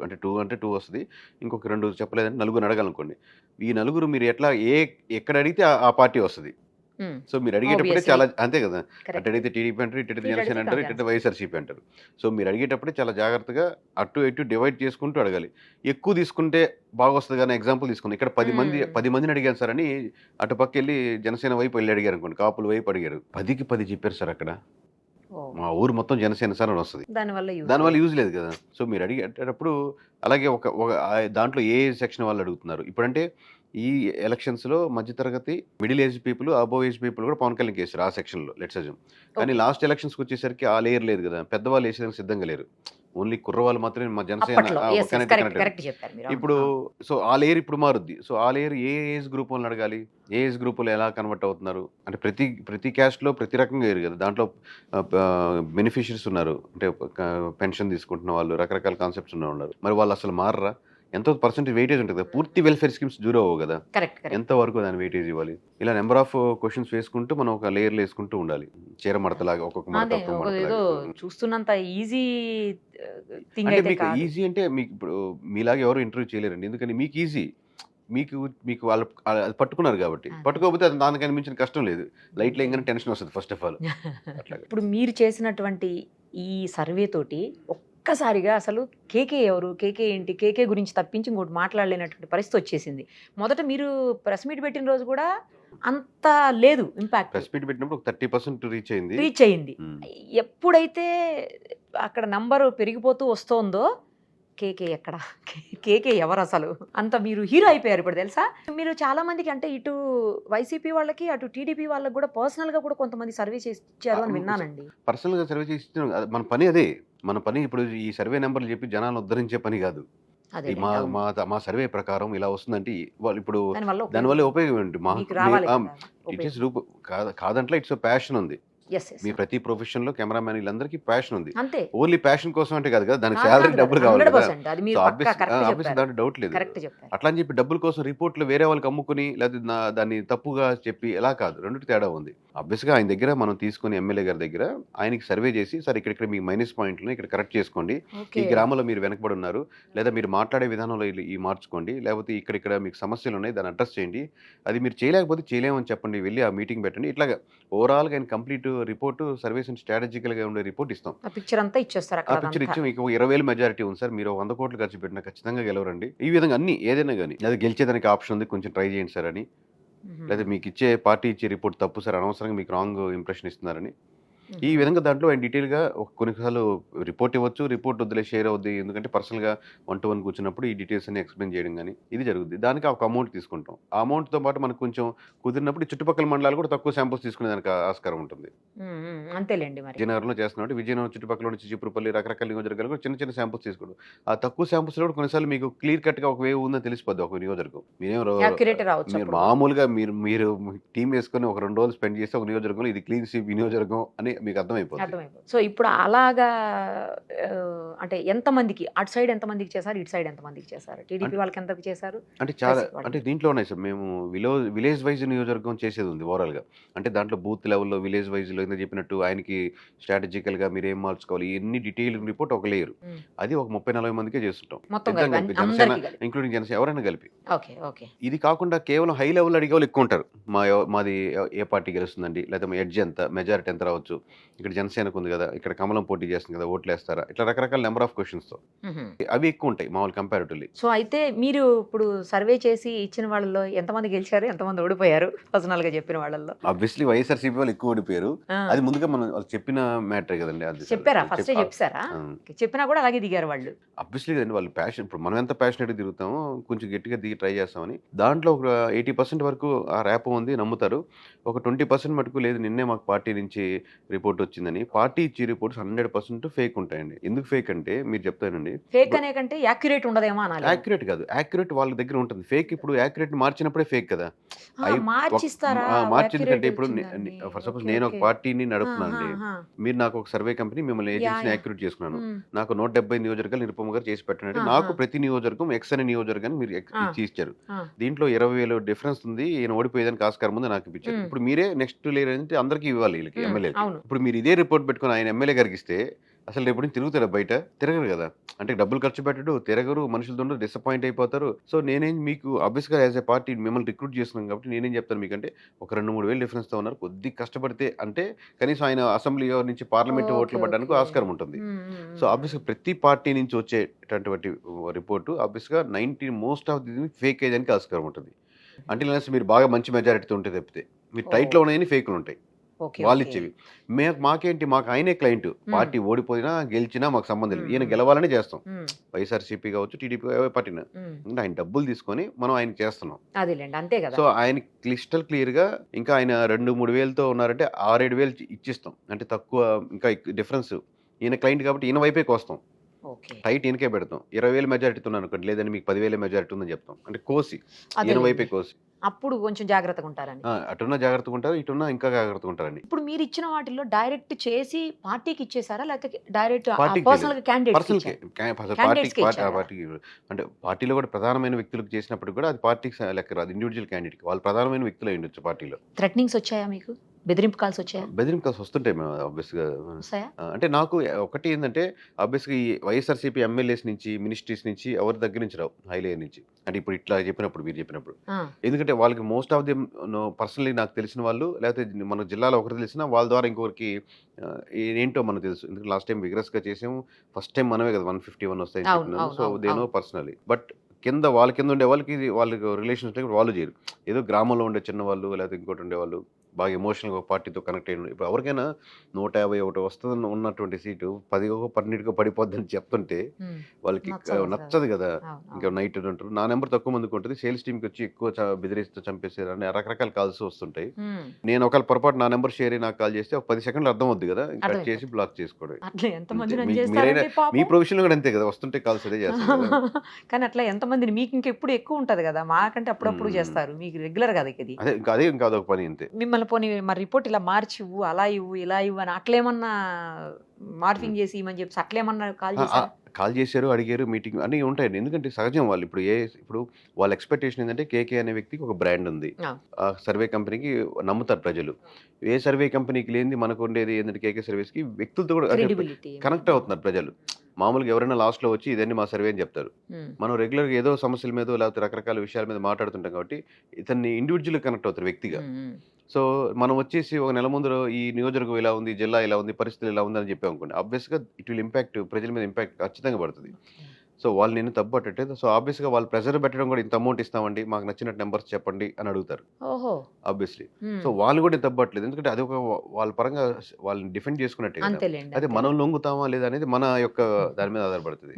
అంటే 2 వస్తుంది, ఇంకొక 2 చెప్పలేదంటే నలుగురు అడగాలనుకోండి. ఈ నలుగురు మీరు ఎక్కడ అడిగితే ఆ పార్టీ వస్తుంది. సో మీరు అడిగేటప్పుడే చాలా అంతే కదా, అటు అడిగితే టీడీపీ అంటారు, ఇటు అడిగితే జనసేన అంటారు, ఇటు వైఎస్ఆర్సీపీ అంటారు. సో మీరు అడిగేటప్పుడే చాలా జాగ్రత్తగా అటు ఇటు డివైడ్ చేసుకుంటూ అడగాలి. ఎక్కువ తీసుకుంటే బాగా వస్తుంది కానీ ఎగ్జాంపుల్ తీసుకుని ఇక్కడ 10 మందిని అడిగాను సార్ అని అటు పక్క వెళ్ళి జనసేన వైపు వెళ్ళి అడిగారు అనుకోండి, కాపుల వైపు అడిగారు, 10కి 10 చెప్పారు సార్ అక్కడ. ఓ. మా ఊరు మొత్తం జనసేన సార్ అని వస్తుంది. దానివల్ల దానివల్ల యూజ్ లేదు కదా. సో మీరు అడిగేటప్పుడు అలాగే ఒక ఒక దాంట్లో ఏ సెక్షన్ వాళ్ళు అడుగుతున్నారు ఇప్పుడంటే ఈ ఎలక్షన్స్లో మధ్యతరగతి middle age people above age people కూడా పవన్ కళ్యాణ్ వేసారు ఆ సెక్షన్లో లెట్స్ అజ్యూమ్. కానీ Okay. లాస్ట్ ఎలక్షన్స్కి వచ్చేసరికి ఆ లేయర్ లేదు కదా, పెద్దవాళ్ళు వేసేదానికి సిద్ధంగా లేరు. ఓన్లీ కుర్రవాళ్ళు మాత్రమే మా జనసేన అప్పట్లో కరెక్ట్ చెప్పారు మీరు. ఇప్పుడు సో ఆ లేయర్ ఇప్పుడు మారుద్ది. సో ఆ లేయర్ ఏ ఏజ్ గ్రూప్ వాళ్ళని అడగాలి, ఏ ఏజ్ గ్రూప్ వాళ్ళు ఎలా కన్వర్ట్ అవుతున్నారు అంటే ప్రతి క్యాస్ట్లో ప్రతి రకంగా వేరు కదా. దాంట్లో బెనిఫిషరీస్ ఉన్నారు, అంటే పెన్షన్ తీసుకుంటున్న వాళ్ళు, రకరకాల కాన్సెప్ట్స్ ఉన్నారు. మరి వాళ్ళు అసలు మారరా? ఎంతో పర్సెంటేజ్ వెయిటేజ్ ఉంటుంది కదా, పూర్తి వెల్ఫేర్ స్కీమ్స్ జీరో అవ్వవు కదా, కరెక్ట్ ఎంత వరకు దాని వెయిటేజ్ ఇవ్వాలి? ఇలా నెంబర్ ఆఫ్ క్వశ్చన్స్ వేసుకుంటూ మనం ఒక లేయర్లు వేసుకుంటూ ఉండాలి, చీర మడతలాగా ఒక్కొక్క మడత అదే ఒక్కొక్క మడతలాగా. ఏదో చూస్తున్నంత ఈజీ థింగ్ అంటే అయితే మీకు కాదు. ఈజీ అంటే మీకు ఇప్పుడు మీలాగా ఎవరు ఇంటర్వ్యూ చేయలేరండి, ఎందుకని మీకు ఈజీ, మీకు వాళ్ళు అది పట్టుకున్నారు కాబట్టి. పట్టుకోకపోతే అది దానికని మించిన కష్టం లేదు, లైట్ లేగానే టెన్షన్ వస్తుంది ఫస్ట్ ఆఫ్ ఆల్. అట్లాగే ఇప్పుడు మీరు చేసినటువంటి ఈ సర్వే తోటి ఒక్కసారిగా అసలు కేకే ఎవరు, కేకే ఏంటి, కేకే గురించి తప్పించి ఇంకోటి మాట్లాడలేనటువంటి పరిస్థితి వచ్చేసింది. మొదట మీరు ప్రెస్ మీట్ పెట్టిన రోజు కూడా అంత లేదు ఇంపాక్ట్, ప్రెస్ మీట్ పెట్టినప్పుడు ఒక 30% రీచ్ అయింది. రీచ్ అయింది. ఎప్పుడైతే అక్కడ నంబరు పెరిగిపోతూ వస్తోందో కేకే ఎక్కడ, కేకే ఎవరు అసలు, అంత మీరు హీరో అయిపోయారు ఇప్పుడు తెలుసా. మీరు చాలా మందికి అంటే ఇటు వైసీపీ వాళ్ళకి అటు టీడీపీ వాళ్ళకి కూడా పర్సనల్ గా కూడా కొంతమంది సర్వే చేశారు అని విన్నానండి. పర్సనల్ గా సర్వే చేసి మన పని అదే. మన పని ఇప్పుడు ఈ సర్వే నెంబర్లు చెప్పి జనాలను ఉద్ధరించే పని కాదు. అదే ఈ మా సర్వే ప్రకారం ఇలా వస్తుందంటే వాళ్ళు ఇప్పుడు దానివల్ల దానివల్ల ఉపయోగం ఏంటి? మీకు రావాలి కదా, ఇట్ ఈస్ కాదంటే ఇట్స్ ప్యాషన్ ఉంది. Yes, yes. మీ ప్రతి ప్రొఫెషన్ లో కెమెరామ్యాన్ వీళ్ళందరికీ ప్యాషన్ ఉంది. అంతే, ఓన్లీ ప్యాషన్ కోసం అంటే కాదు కదా, దానికి శాలరీ డబ్బులు కావాలి కదా. 100%. అది మీరు పక్కా correct చెప్పారు. దాంట్లో డౌట్ లేదు. కరెక్ట్ చెప్పారు. అట్లా అని చెప్పి డబ్బుల కోసం రిపోర్ట్లు వేరే వాళ్ళకి అమ్ముకుని లేదా దాన్ని తప్పుగా చెప్పి ఎలా కాదు, రెండింటి తేడా ఉంది. ఆబ్వియస్గా ఆయన దగ్గర మనం తీసుకుని ఎమ్మెల్యే గారి దగ్గర ఆయనకి సర్వే చేసి, సార్ ఇక్కడ మీ మైనస్ పాయింట్లు ఇక్కడ కరెక్ట్ చేసుకోండి, ఈ Okay. గ్రామంలో మీరు వెనకబడి ఉన్నారు, లేదా మీరు మాట్లాడే విధానంలో ఈ మార్చుకోండి, లేకపోతే ఇక్కడ మీకు సమస్యలు ఉన్నాయి దాన్ని అడ్రస్ చేయండి, అది మీరు చేయలేకపోతే చేయలేమని చెప్పండి, వెళ్ళి ఆ మీటింగ్ పెట్టండి. ఇట్లాగా ఓవరాల్గా ఆయన కంప్లీట్ రిపోర్టు సర్వీస్ స్ట్రాటజికల్గా ఉండే రిపోర్ట్ ఇస్తాం. ఆ పిక్చర్ అంతా ఇచ్చేస్తారు ఆ పిక్చర్ ఇచ్చి మీకు 20,000 మెజారిటీ ఉంది సార్, మీరు 100 కోట్లు ఖర్చు పెట్టినా ఖచ్చితంగా గెలవరండి, ఈ విధంగా అన్ని ఏదైనా కానీ అది గెలిచేదానికి ఆప్షన్ ఉంది, కొంచెం ట్రై చేయండి సార్ అని. లేదా మీకు ఇచ్చే పార్టీ ఇచ్చే రిపోర్ట్ తప్పు సార్, అనవసరంగా మీకు రాంగ్ ఇంప్రెషన్ ఇస్తున్నారని. ఈ విధంగా దాంట్లో ఆయన డీటెయిల్గా కొన్నిసార్లు రిపోర్ట్ ఇవ్వచ్చు, రిపోర్ట్ వద్దులే షేర్ అవుద్ది, ఎందుకంటే పర్సనల్గా 1-to-1 కూర్చున్నప్పుడు ఈ డీటెయిల్స్ అన్ని ఎక్స్ప్లెయిన్ చేయడం కానీ ఇది జరుగుద్ది. దానికి ఒక అమౌంట్ తీసుకుంటాం. ఆ అమౌంట్తో పాటు మనకు కొంచెం కుదిరినప్పుడు చుట్టుపక్కల మండలాలు కూడా తక్కువ శాంపుల్స్ తీసుకునే దానికి ఆస్కారం ఉంటుంది. అంతేలేండి. మరి విజయనగరంలో చేస్తున్నట్టు విజయనగరం చుట్టుపక్కల నుంచి చిప్పురుపల్లి రకరకాల నియోజకవర్గాలు కూడా చిన్న చిన్న శాంపుల్స్ తీసుకోవడం. ఆ తక్కువ శాంపుల్స్ కూడా కొన్నిసార్లు మీకు క్లియర్ కట్గా ఒక వేవ్ ఉందని తెలిసిపోద్ది ఒక నియోజకవర్గం. Accurate రావచ్చు మీరు అప్పుడు. మామూలుగా మీరు టీం వేసుకొని ఒక 2 రోజులు స్పెండ్ చేస్తే ఒక నియోజకవర్గంలో ఇది క్లీన్ స్వీప్ నియోజకవర్గం అని మీకు అర్థమైపోతుంది. సో ఇప్పుడు అలాగా అంటే ఎంతమందికి అటు సైడ్ ఎంతమందికి చేశారు, ఇటు సైడ్ ఎంతమందికి చేశారు, టీడీపీ వాళ్ళకి ఎంతకు చేశారు? అంటే చాలా అంటే దీంట్లో ఉన్నాయి సార్, మేము విలేజ్ వైజ్ నియోజకవర్గం చేసేది ఉంది ఓవరాల్గా. అంటే దాంట్లో బూత్ లెవెల్లో విలేజ్ వైజ్లో ఏదో చెప్పినట్టు ఆయనకి స్ట్రాటజికల్గా మీరు ఏం మార్చుకోవాలి ఎన్ని డీటెయిల్ రిపోర్ట్ ఒక లేయర్, అది ఒక 30-40 మందికే చేస్తుంటాం మొత్తం కలిపి, జనసేన ఇంక్లూడింగ్ జనసేన ఎవరైనా కలిపి. ఓకే. ఇది కాకుండా కేవలం హై లెవెల్ అడిగే వాళ్ళు ఎక్కువ ఉంటారు. మాది ఏ పార్టీ గెలుస్తుందండి, లేదా మా ఎడ్జ్ ఎంత, మెజారిటీ ఎంత రావచ్చు, ఇక్కడ జనసేనకు ఉంది కదా, ఇక్కడ కమలం పోటీ చేస్తుంది కదా, ఓట్లు వేస్తారా, ఇట్లా రకరకాల నెంబర్ ఆఫ్ క్వశ్చన్స్తో అవి ఎక్కువ ఉంటాయి మామూలు కంపారిటివ్లీ. సో అయితే మీరు ఇప్పుడు సర్వే చేసి ఇచ్చిన వాళ్ళలో ఎంతమంది గెలిచారు, ఎంతమంది ఓడిపోయారు పర్సనల్ గా చెప్పిన వాళ్ళలో? ఆబ్వియస్లీ వైఎస్ఆర్సీపీ వాళ్ళు ఎక్కువ ఓడిపోయారు. అది ముందుగా మనం వాళ్ళు చెప్పిన మ్యాటర్ కదండి, అది చెప్పారా ఫస్ట్ చెప్పారా? చెప్పినా కూడా అలాగే దిగారు వాళ్ళు. ఆబ్వియస్లీ కదండి, వాళ్ళు ప్యాషన్, ఇప్పుడు మనం ఎంత ప్యాషనెట్గా తిరుగుతామో కొంచెం గట్టిగా దిగి ట్రై చేస్తామని. దాంట్లో ఒక 80% వరకు ఆ ర్యాప్ ఉంది, నమ్ముతారు. ఒక 20% మటుకు లేదు నిన్నే మాకు పార్టీ నుంచి రిపోర్ట్ వచ్చిందని. పార్టీ ఇచ్చే రిపోర్ట్స్ 100% ఫేక్ ఉంటాయండి. ఎందుకు ఫేక్ అంటే మీరు చెప్తానండి, ఫేక్ అనే కంటే యాక్యురేట్ ఉండదేమో అనాలి. యాక్యురేట్ కాదు, యాక్యురేట్ వాళ్ళ దగ్గర ఉంటుంది, ఫేక్ ఇప్పుడు యాక్యురేట్ మార్చినప్పుడే ఫేక్ కదా. మార్చిస్తారా? మార్చిందంటే ఇప్పుడు ఫర్ సపోజ్ నేను ఒక పార్టీని నడుపుతున్నానండి, మీరు నాకు ఒక సర్వే కంపెనీ మిమ్మల్ని ఏజెన్సీని యాక్యురేట్ చేసుకున్నాను, నాకు 170 నియోజకవర్గాలు నిరుపమ గారు చేసి పెట్టండి, నాకు ప్రతి నియోజకవర్గం ఎక్స్ అనే నియోజకవర్గాన్ని మీరు ఇచ్చి ఇచ్చారు, దీంట్లో 20,000 డిఫరెన్స్ ఉంది, ఈయన ఓడిపోయేదానికి ఆస్కారం ఉంది నాకు ఇప్పించారు. ఇప్పుడు మీరే నెక్స్ట్ లేయర్ అంటే అందరికీ ఇవ్వాలి వీళ్ళకి ఎమ్మెల్యే. ఇప్పుడు మీరు ఇదే రిపోర్ట్ పెట్టుకుని ఆయన ఎమ్మెల్యే గారికి ఇస్తే అసలు రేపు తిరుగుతారా, బయట తిరగరు కదా, అంటే డబ్బులు ఖర్చు పెట్టడు, తిరగరు, మనుషులతో డిసప్పాయింట్ అయిపోతారు. సో నేనేం మీకు ఆబ్వియస్గా యాజ్ ఏ పార్టీ మిమ్మల్ని రిక్రూట్ చేస్తున్నాం కాబట్టి నేనేం చెప్తాను మీకంటే ఒక 2-3 వేలు డిఫరెన్స్తో ఉన్నారు, కొద్దిగా కష్టపడితే అంటే కనీసం ఆయన అసెంబ్లీ నుంచి పార్లమెంట్ ఓట్లు పడడానికి ఆస్కారం ఉంటుంది. సో ఆబ్వియస్గా ప్రతి పార్టీ నుంచి వచ్చేటటువంటి రిపోర్టు ఆబ్వియస్గా మోస్ట్ ఆఫ్ ది ఫేక్ అయ్యేదానికి ఆస్కారం ఉంటుంది. అంటే మీరు బాగా మంచి మెజారిటీతో ఉంటే తప్పితే మీరు టైట్లో ఉన్నాయని ఫేక్లు ఉంటాయి. ఓకే వాళ్ళు ఇచ్చేవి. మాకేంటి, మాకు ఆయనే క్లయింట్. పార్టీ ఓడిపోయినా గెలిచినా మాకు సంబంధం లేదు. ఈయన గెలవాలని చేస్తాం. వైఎస్ఆర్సీపీ కావచ్చు, టీడీపీ ఏ పార్టీనా. అంటే ఆయన డబ్బులు తీసుకొని మనం ఆయనకి చేస్తున్నాం. అదేలేండి, అంతే కదా. సో ఆయన క్లిస్టల్ క్లియర్ గా, ఇంకా ఆయన 2-3 వేలతో ఉన్నారంటే 6-7 వేలు ఇచ్చిస్తాం. అంటే తక్కువ, ఇంకా డిఫరెన్స్. ఈయన క్లయింట్ కాబట్టి ఈయన వైపే కోస్తాం. ఓకే, టైట్ ఈయనకే పెడతాం. 20,000 మెజారిటీతో అనుకోండి, లేదని మీకు 10,000 మెజారిటీ ఉందని చెప్తాం. అంటే కోసి ఈయన వైపే కోసి, అప్పుడు కొంచెం జాగ్రత్తగా ఉంటారని. అటున్నా జాగ్రత్తగా ఉంటారు, ఇటున్నా ఇంకా జాగ్రత్తగా ఉంటారండి. ఇప్పుడు మీరు ఇచ్చిన వాటిల్లో డైరెక్ట్ చేసి పార్టీకి ఇచ్చేసారా, లేకపోతే డైరెక్ట్ పార్టీకి పర్సనల్ పర్సనల్కి Candidates కి ఇచ్చారా? పార్టీకి అంటే పార్టీలో కూడా ప్రధానమైన వ్యక్తులకు చేసినప్పుడు కూడా అది పార్టీకి లెక్క రాదు. ఇండివిజువల్ క్యాండిడేట్ వాళ్ళు ప్రధానమైన వ్యక్తులు అయి ఉండొచ్చు పార్టీలో. థ్రెటనింగ్స్ వచ్చాయా మీకు? బెదిరింపు కాల్స్ వచ్చాయా? బెదిరింపు కాల్స్ వస్తుంటాయి మేము ఆబ్వియస్గా. వస్తాయా? అంటే నాకు ఒకటి ఏంటంటే, ఆబ్వియస్గా ఈ వైఎస్ఆర్సీపీ ఎమ్మెల్యేస్ నుంచి, మినిస్ట్రీస్ నుంచి, ఎవరి దగ్గర నుంచి రావు, హై లేయర్ నుంచి. అంటే ఇప్పుడు ఇట్లా చెప్పినప్పుడు, మీరు చెప్పినప్పుడు, ఎందుకంటే వాళ్ళకి మోస్ట్ ఆఫ్ ది పర్సనలీ నాకు తెలిసిన వాళ్ళు, లేకపోతే మన జిల్లాలో ఒకరు తెలిసిన వాళ్ళ ద్వారా ఇంకొకరికి ఏంటో మనకు తెలుసు. ఎందుకంటే లాస్ట్ టైం విగ్రస్గా చేసాము, ఫస్ట్ టైం మనమే కదా 151 వస్తాయని చెప్పినాము. So దేనో personally. బట్ కింద వాళ్ళ కింద ఉండే వాళ్ళకి వాళ్ళకి రిలేషన్స్ ఉంటే వాళ్ళు చేయరు. ఏదో గ్రామంలో ఉండే చిన్న వాళ్ళు, లేకపోతే ఇంకోటి ఉండేవాళ్ళు బాగా ఎమోషనల్గా పార్టీతో కనెక్ట్ అయిన. ఇప్పుడు ఎవరికైనా 151 వస్తుంది ఉన్నటువంటి సీటు 10-12 పడిపోద్దని చెప్తుంటే వాళ్ళకి నచ్చదు కదా. ఇంకా నైట్ అంటారు, నా నెంబర్ తక్కువ మందికి ఉంటుంది, సేల్స్ టీమ్కి వచ్చి ఎక్కువ బెదిరిస్తూ చంపేసారు అని రకరకాల కాల్స్ వస్తుంటాయి. నేను ఒకవేళ పొరపాటు నా నెంబర్ షేర్ నాకు కాల్ చేస్తే ఒక 10 సెకండ్లు అర్థం అవుద్ది కదా, కట్ చేసి బ్లాక్ చేసుకోవడం. మీరైనా మీ ప్రొఫెషన్ కూడా అంతే కదా, వస్తుంటే కాల్స్ అదే చేస్తారు. కానీ అట్లా ఎంతమందిని, మీకు ఇంకా ఎప్పుడు ఎక్కువ ఉంటది కదా, మాకంటే అప్పుడప్పుడు చేస్తారు, మీకు రెగ్యులర్ కదా ఇది. అదే ఇంకా అదొక పని అంతే. మిమ్మల్ని పోనీ మరి రిపోర్ట్ ఇలా మార్చి ఇవ్వు, అలా ఇవ్వు, ఇలా ఇవ్వు అని అట్లేమన్నా మార్పింగ్ చేసి ఇవ్వమని చెప్పి అట్లేమన్నా కాల్ చేశారు, అడిగారు, మీటింగ్ అన్నీ ఉంటాయండి. ఎందుకంటే సహజం. వాళ్ళు ఇప్పుడు వాళ్ళ ఎక్స్పెక్టేషన్ ఏంటంటే, కేకే అనే వ్యక్తికి ఒక బ్రాండ్ ఉంది, ఆ సర్వే కంపెనీకి నమ్ముతారు ప్రజలు. ఏ సర్వే కంపెనీకి లేనిది మనకు ఉండేది ఏంటంటే, కేకే సర్వేస్కి వ్యక్తులతో కూడా కనెక్ట్ అవుతున్నారు ప్రజలు. మామూలుగా ఎవరైనా లాస్ట్లో వచ్చి ఇదండి మా సర్వే అని చెప్తారు. మనం రెగ్యులర్గా ఏదో సమస్యల మీద, లేకపోతే రకరకాల విషయాల మీద మాట్లాడుతుంటాం కాబట్టి ఇతన్ని ఇండివిజువల్గా కనెక్ట్ అవుతారు వ్యక్తిగా. సో మనం వచ్చేసి ఒక నెల ముందు ఈ నియోజకవర్గం ఇలా ఉంది, జిల్లా ఇలా ఉంది, పరిస్థితులు ఇలా ఉంది అని చెప్పాం అనుకోండి, ఆబ్వియస్గా ఇట్ విల్ ఇంపాక్ట్, ప్రజల మీద ఇంపాక్ట్ ఖచ్చితంగా పడుతుంది. సో వాళ్ళు నేను తప్పు పట్టట్లేదు. సో ఆబ్వియస్గా వాళ్ళు ప్రెజర్ పెట్టడం కూడా, ఇంత అమౌంట్ ఇస్తామండి, మాకు నచ్చినట్టు నెంబర్స్ చెప్పండి అని అడుగుతారు ఆబ్వియస్లీ. సో వాళ్ళు కూడా తప్పు పట్టలేదు, ఎందుకంటే అది ఒక వాళ్ళ పరంగా వాళ్ళని డిఫెండ్ చేసుకున్నట్టే. అదే మనం లొంగుతామా లేదా అనేది మన యొక్క దాని మీద ఆధారపడుతుంది.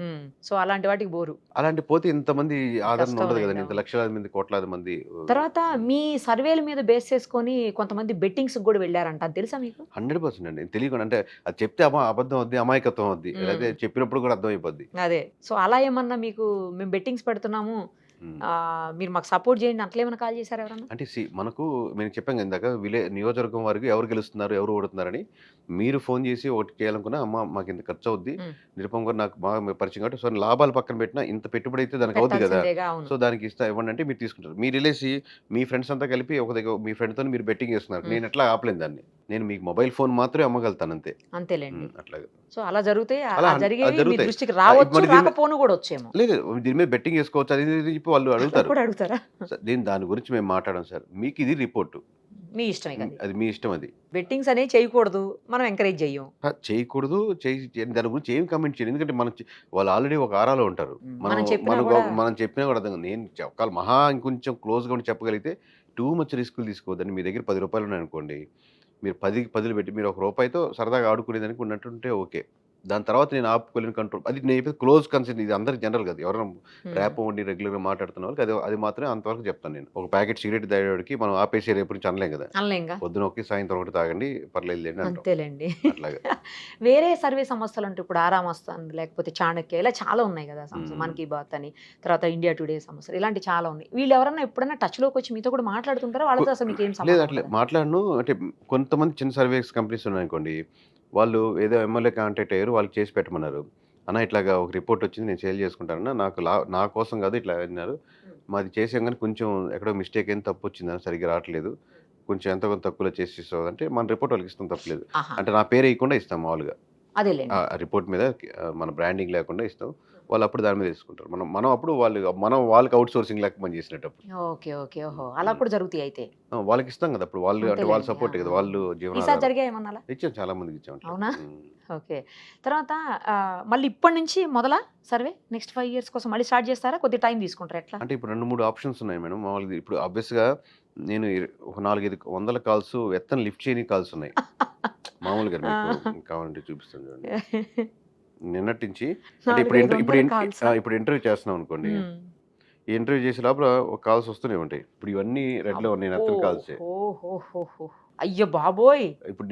సో అలాంటి వాటికి బోరు, అలాంటి పోతే ఇంతమంది ఆదరణ ఉండదు కదండి, ఇంత లక్షలాది మంది, కోట్లాది మంది. తర్వాత మీ సర్వేల మీద బేస్ చేసుకొని కొంతమంది బెట్టింగ్స్ కూడా వెళ్ళారంట, అది తెలుసా మీకు? 100% అండి. తెలియకుండా అంటే అది చెప్తే అబద్ధం అవుద్ది, అమాయకత్వం అవుద్ది, లేదా చెప్పినప్పుడు కూడా అర్థం అయిపోద్ది. అదే. సో అలా ఏమన్నా మీకు మేము బెట్టింగ్స్ పెడుతున్నాము, మీరు మాకు సపోర్ట్ చేయండి అట్లేమన్నా కాల్ చేశారు ఎవరన్నా? అంటే మనకు మేము చెప్పాం ఇందాక, నియోజకవర్గం వరకు ఎవరు గెలుస్తున్నారు, ఎవరు ఓడుతున్నారని. మీరు ఫోన్ చేసి ఒకటి చేయాలనుకున్నా, అమ్మ మాకు ఇంత ఖర్చు అవుద్ది, నిరుపం గారు నాకు బాగా పరిచయం కాబట్టి, సో లాభాలు పక్కన పెట్టినా ఇంత పెట్టుబడి అయితే దానికి అవుద్ది కదా, సో దానికి ఇవ్వండి అంటే మీరు తీసుకుంటారు. మీరు వెళ్ళేసి మీ ఫ్రెండ్స్ అంతా కలిపి ఒక దగ్గర మీ ఫ్రెండ్తో మీరు బెట్టింగ్ చేస్తున్నారు, నేను ఎట్లా ఆపలేను దాన్ని. నేను మీకు మొబైల్ ఫోన్ మాత్రమే అమ్మగలుగుతాను అంతే. అంతేలేండి. అట్లాగే. సో అలా జరిగితే దృష్టికి రావచ్చు, రాకపోను కూడా వచ్చేమో. లేదు, దీని మీద బెట్టింగ్ చేసుకోవచ్చు అది చెప్పి వాళ్ళు అడుగుతారా? దాని గురించి మేము మాట్లాడాం సార్, మీకు ఇది రిపోర్టు, మీ ఇష్టమే, అది మీ ఇష్టం. అది బెట్టింగ్స్ అనేవి చేయకూడదు, మనం ఎంకరేజ్ చేయకూడదు, దాని గురించి ఏం కమెంట్ చేయాలి. ఎందుకంటే వాళ్ళు ఆల్రెడీ ఒక ఆరాలో ఉంటారు. మనం చెప్పినా కూడా అర్థం. నేను ఒకవేళ మహా ఇంకొంచెం క్లోజ్గా ఉండి చెప్పగలిగితే, టూ మచ్ రిస్కులు తీసుకోవద్దని. మీ దగ్గర 10 రూపాయలు ఉన్నాయనుకోండి, మీరు 10 పెట్టి మీరు 1 రూపాయితో సరదాగా ఆడుకునేదానికి ఉన్నట్టుంటే ఓకే. దాని తర్వాత నేను ఆపుకోలేని కంట్రోల్, అది నేను క్లోజ్ కన్సెంట్. ఇది అందరికి జనరల్ కదా, ఎవరైనా ర్యాప్ ఉండి రెగ్యులర్గా మాట్లాడుతున్న వాళ్ళకి అది మాత్రమే అంతవరకు చెప్తాను నేను. ఒక ప్యాకెట్ సిగరెట్ తాగేవాడికి మనం ఆపేసి రేపు నుంచి అనలేం కదా, పొద్దున ఒకటి సాయంత్రం ఒకటి తాగండి పర్లేదు అంతేలేండి. అట్లాగా. వేరే సర్వే సంస్థలు అంటే ఇప్పుడు ఆరామస్థాన్, లేకపోతే చాణక్య, ఇలా చాలా ఉన్నాయి కదా సంస్థ, మన్ కీ బాత్ అని, తర్వాత ఇండియా టుడే సంస్థలు, ఇలాంటి చాలా ఉన్నాయి. వీళ్ళు ఎవరన్నా ఎప్పుడైనా టచ్ లోకి వచ్చి మీతో కూడా మాట్లాడుతుంటారా? వాళ్ళతో అసలు మీకు ఏం లేదు, అట్లే మాట్లాడను. అంటే కొంతమంది చిన్న సర్వేస్ కంపెనీస్ ఉన్నాయనుకోండి, వాళ్ళు ఏదో ఎమ్మెల్యే కాంటాక్ట్ అయ్యారు, వాళ్ళకి చేసి పెట్టమన్నారు. అన్న ఇట్లాగా ఒక రిపోర్ట్ వచ్చింది, నేను సేల్ చేసుకుంటానన్నా, నా కోసం కాదు ఇట్లా అన్నారు, మాది చేసాం కానీ కొంచెం ఎక్కడో మిస్టేక్ అయింది, తప్పు వచ్చిందని, సరిగ్గా రావట్లేదు, కొంచెం ఎంత కొంత తక్కువలో చేసి ఇస్తావు అంటే మన రిపోర్ట్ వాళ్ళకి ఇస్తాం, తప్పలేదు. అంటే నా పేరు వేయకుండా ఇస్తాం, మామూలుగా రిపోర్ట్ మీద మన బ్రాండింగ్ లేకుండా ఇస్తాం. వాళ్ళు అప్పుడు దాని మీద తీసుకుంటారు. మనం అప్పుడు వాళ్ళకి అవుట్ సోర్సింగ్ లేక పని చేసినట్టు. ఓకే ఓకే, ఓహో అలా కూడా జరుగుతాయి. అయితే వాళ్ళకి ఇస్తాం కదా, అప్పుడు వాళ్ళు అంటే వాళ్ళ సపోర్ట్ కదా, వాళ్ళు జీవనం ఇచ్చాం, చాలా మందికి ఇచ్చాం. అవునా? ఓకే. తర్వాత మళ్ళీ ఇప్పటి నుంచి మొదల సర్వే నెక్స్ట్ 5 years కోసం మళ్ళీ స్టార్ట్ చేస్తారా? కొద్ది టైం తీసుకుంటారా? ఎట్లా అంటే ఇప్పుడు 2-3 ఆప్షన్స్ ఉన్నాయి మేడం. మామూలుగా ఇప్పుడు ఆబ్వియస్గా నేను ఒక 4-5 వందల కాల్స్ ఎత్తని లిఫ్ట్ చేయని కాల్స్ ఉన్నాయి. మామూలుగా మీకు కావాలంటే చూపిస్తాను చూడండి. నిన్నటి నుంచి అంటే ఇప్పుడు ఇంటర్వ్యూ చేస్తున్నాం అనుకోండి. ఈ ఇంటర్వ్యూ చేసే లోపల ఒక కాల్స్ వస్తూనే ఉంటాయి. ఇప్పుడు ఇవన్నీ రెడ్లో ఉన్నాయి ఎత్తని కాల్సే. అయ్యో బాబోయ్, ఇప్పుడు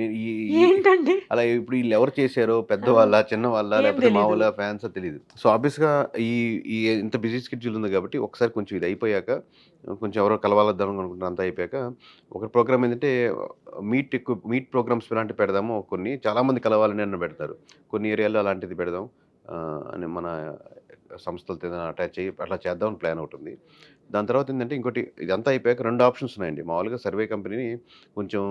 ఏంటండి అలా ఇప్పుడు వీళ్ళు ఎవరు చేశారో, పెద్దవాళ్ళ, చిన్న వాళ్ళ, లేకపోతే మా వాళ్ళ ఫ్యాన్స్ తెలియదు. సో ఆబ్వియస్ గా ఈ ఇంత బిజీ స్కెడ్యూల్ ఉంది కాబట్టి ఒకసారి కొంచెం ఇది అయిపోయాక కొంచెం ఎవరో కలవాలద్దాం అనుకుంటున్నా, అంతా అయిపోయాక ఒక ప్రోగ్రామ్ ఏంటంటే మీట్ ప్రోగ్రామ్స్ ఇలాంటివి పెడదాము. కొన్ని చాలా మంది కలవాలని అన్న పెడతారు, కొన్ని ఏరియాలో అలాంటిది పెడదాం అని మన సంస్థలతో ఏదైనా అటాచ్ అయ్యి అట్లా చేద్దామని ప్లాన్ ఒకటి ఉంది. దాని తర్వాత ఏంటంటే ఇంకోటి ఇదంతా అయిపోయాక 2 ఆప్షన్స్ ఉన్నాయండి. మామూలుగా సర్వే కంపెనీని కొంచెం